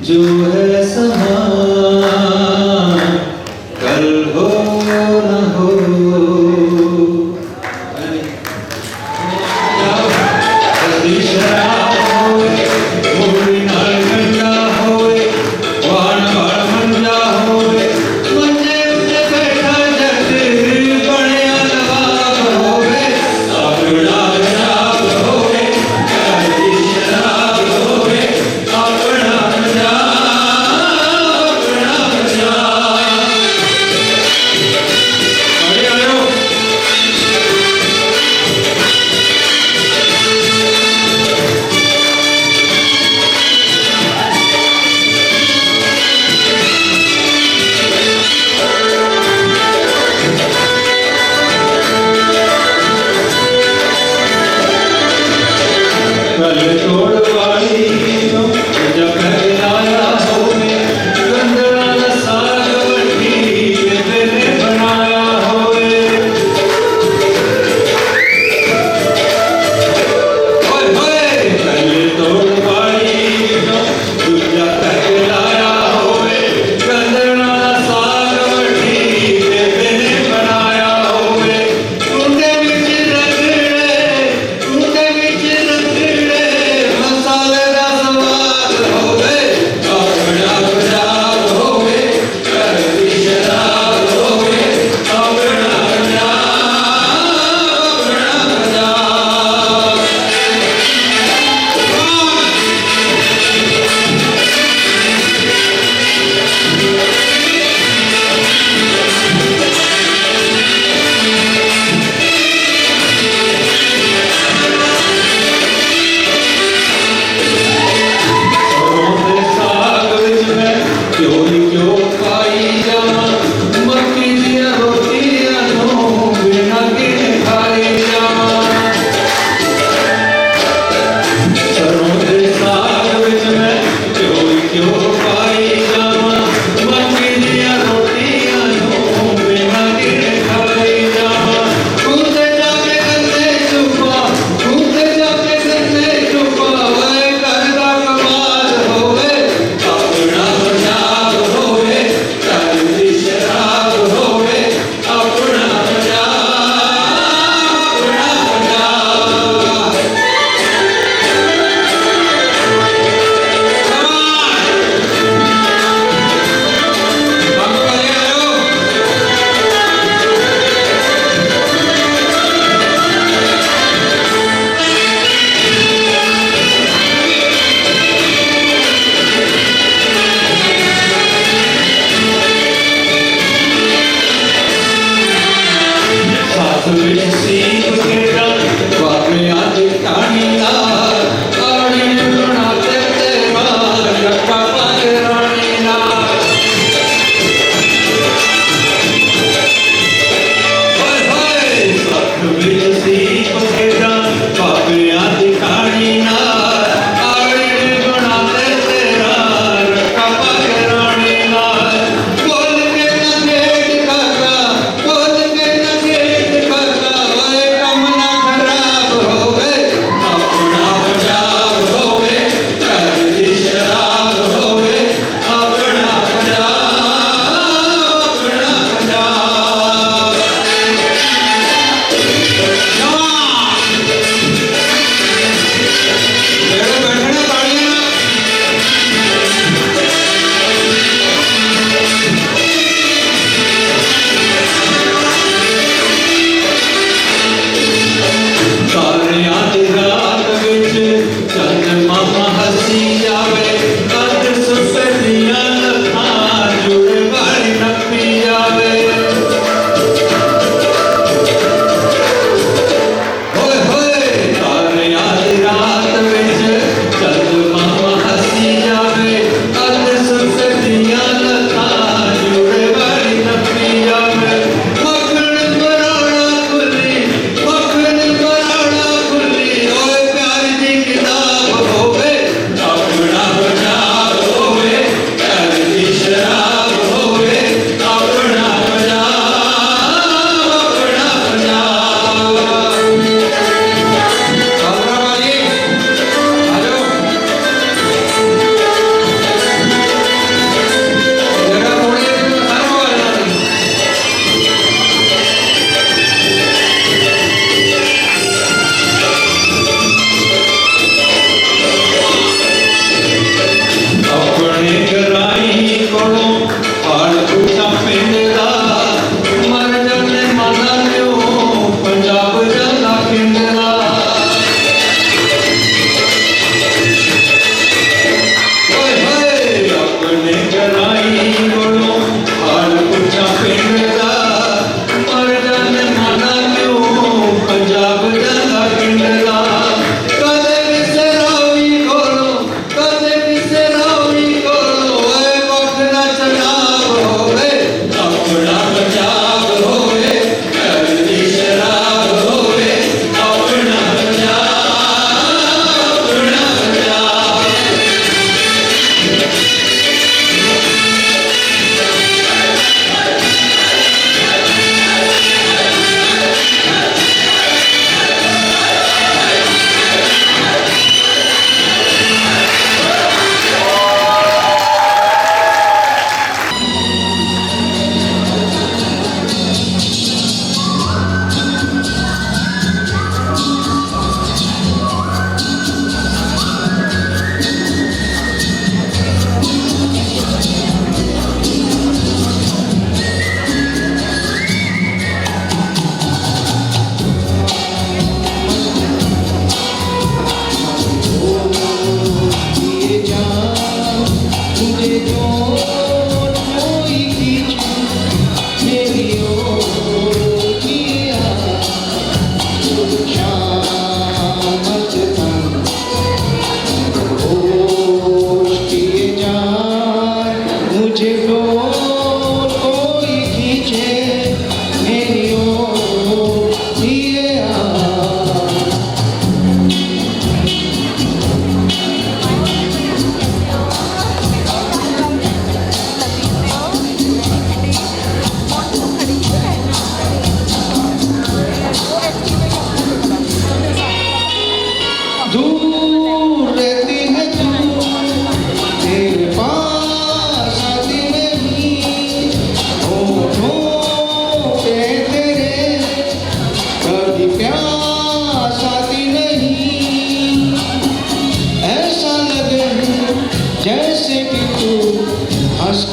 [SPEAKER 4] जो है समा कल हो न हो। कभी शराब होए, मोरी नाल गंजा होए, वान वाल मंजा होए, मंजे उते बैठा जट बड़िया नवाब होए,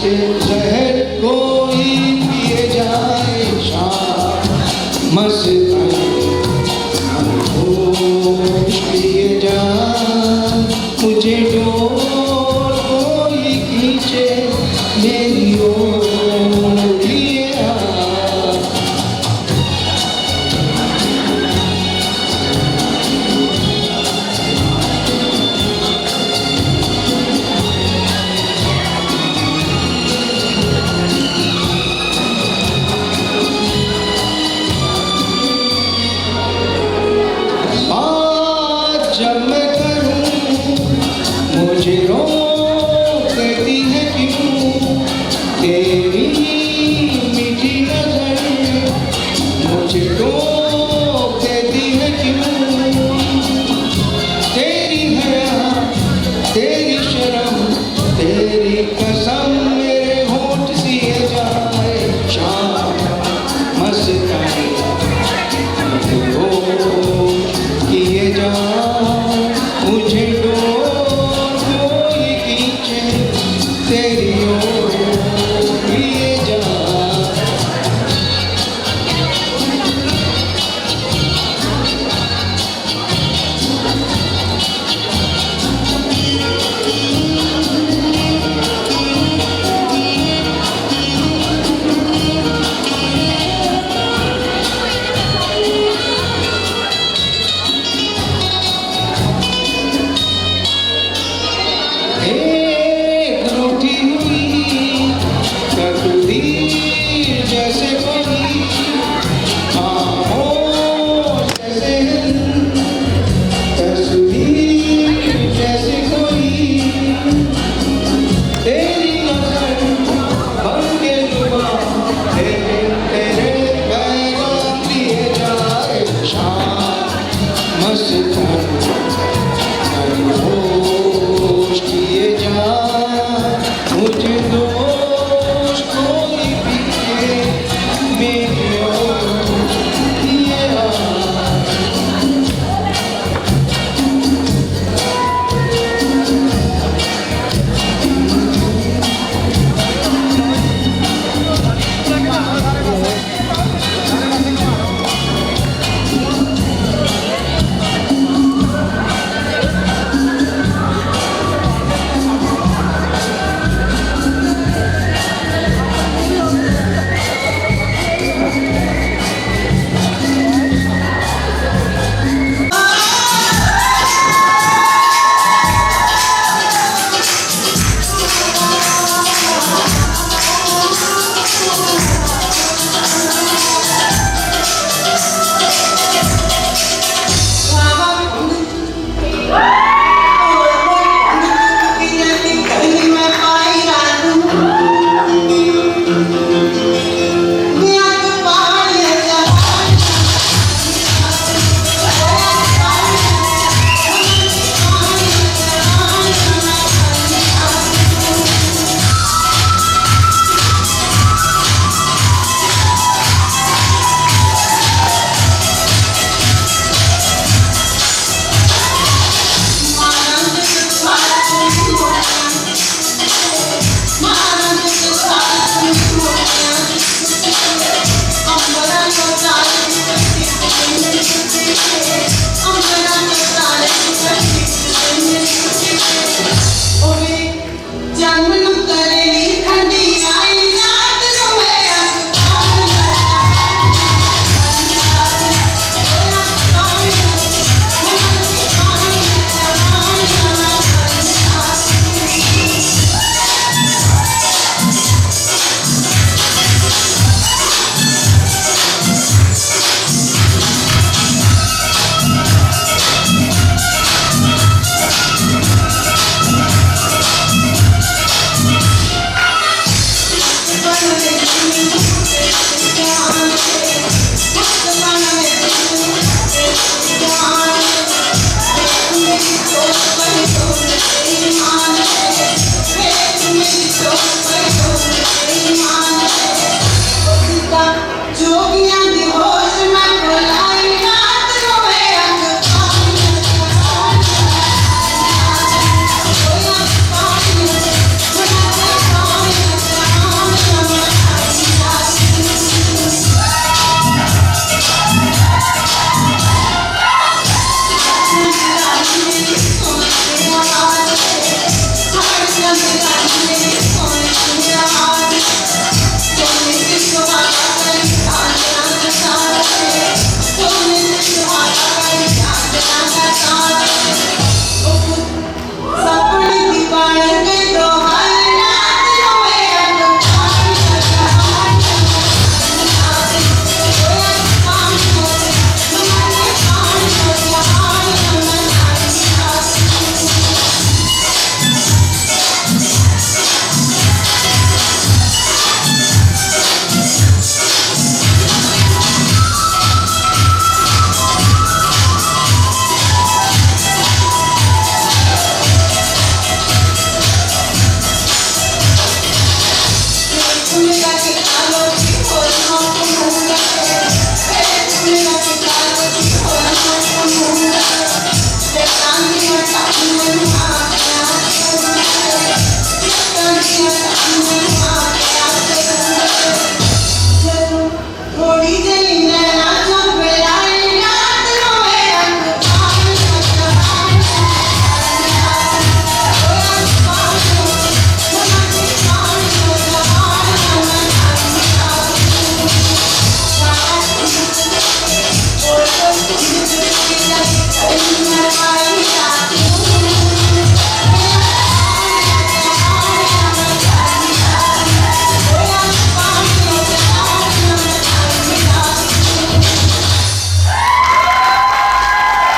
[SPEAKER 9] से जहर कोई पिए जाए शाम मस्तानी होश पिए जाए मुझे डोर कोई खींचे मेरी ओर लिए आ जब मैं करूं मुझे रोक देती है क्यों तेरी मीठी नजर मुझे रोक देती है क्यों तेरी हया तेरी शर्म तेरी कसम मेरे होठ सिए जाए शाम मस्तानी किए जा मुझे डोर कोई खींचे तेरी ओर लिए जा एक रूठी हुई तकदीर जैसे कोई खामोश जैसे तस्वीर जैसे कोई तेरी नजर बन के जुबां तेरे पैगाम लिए जाए शाम मस्तानी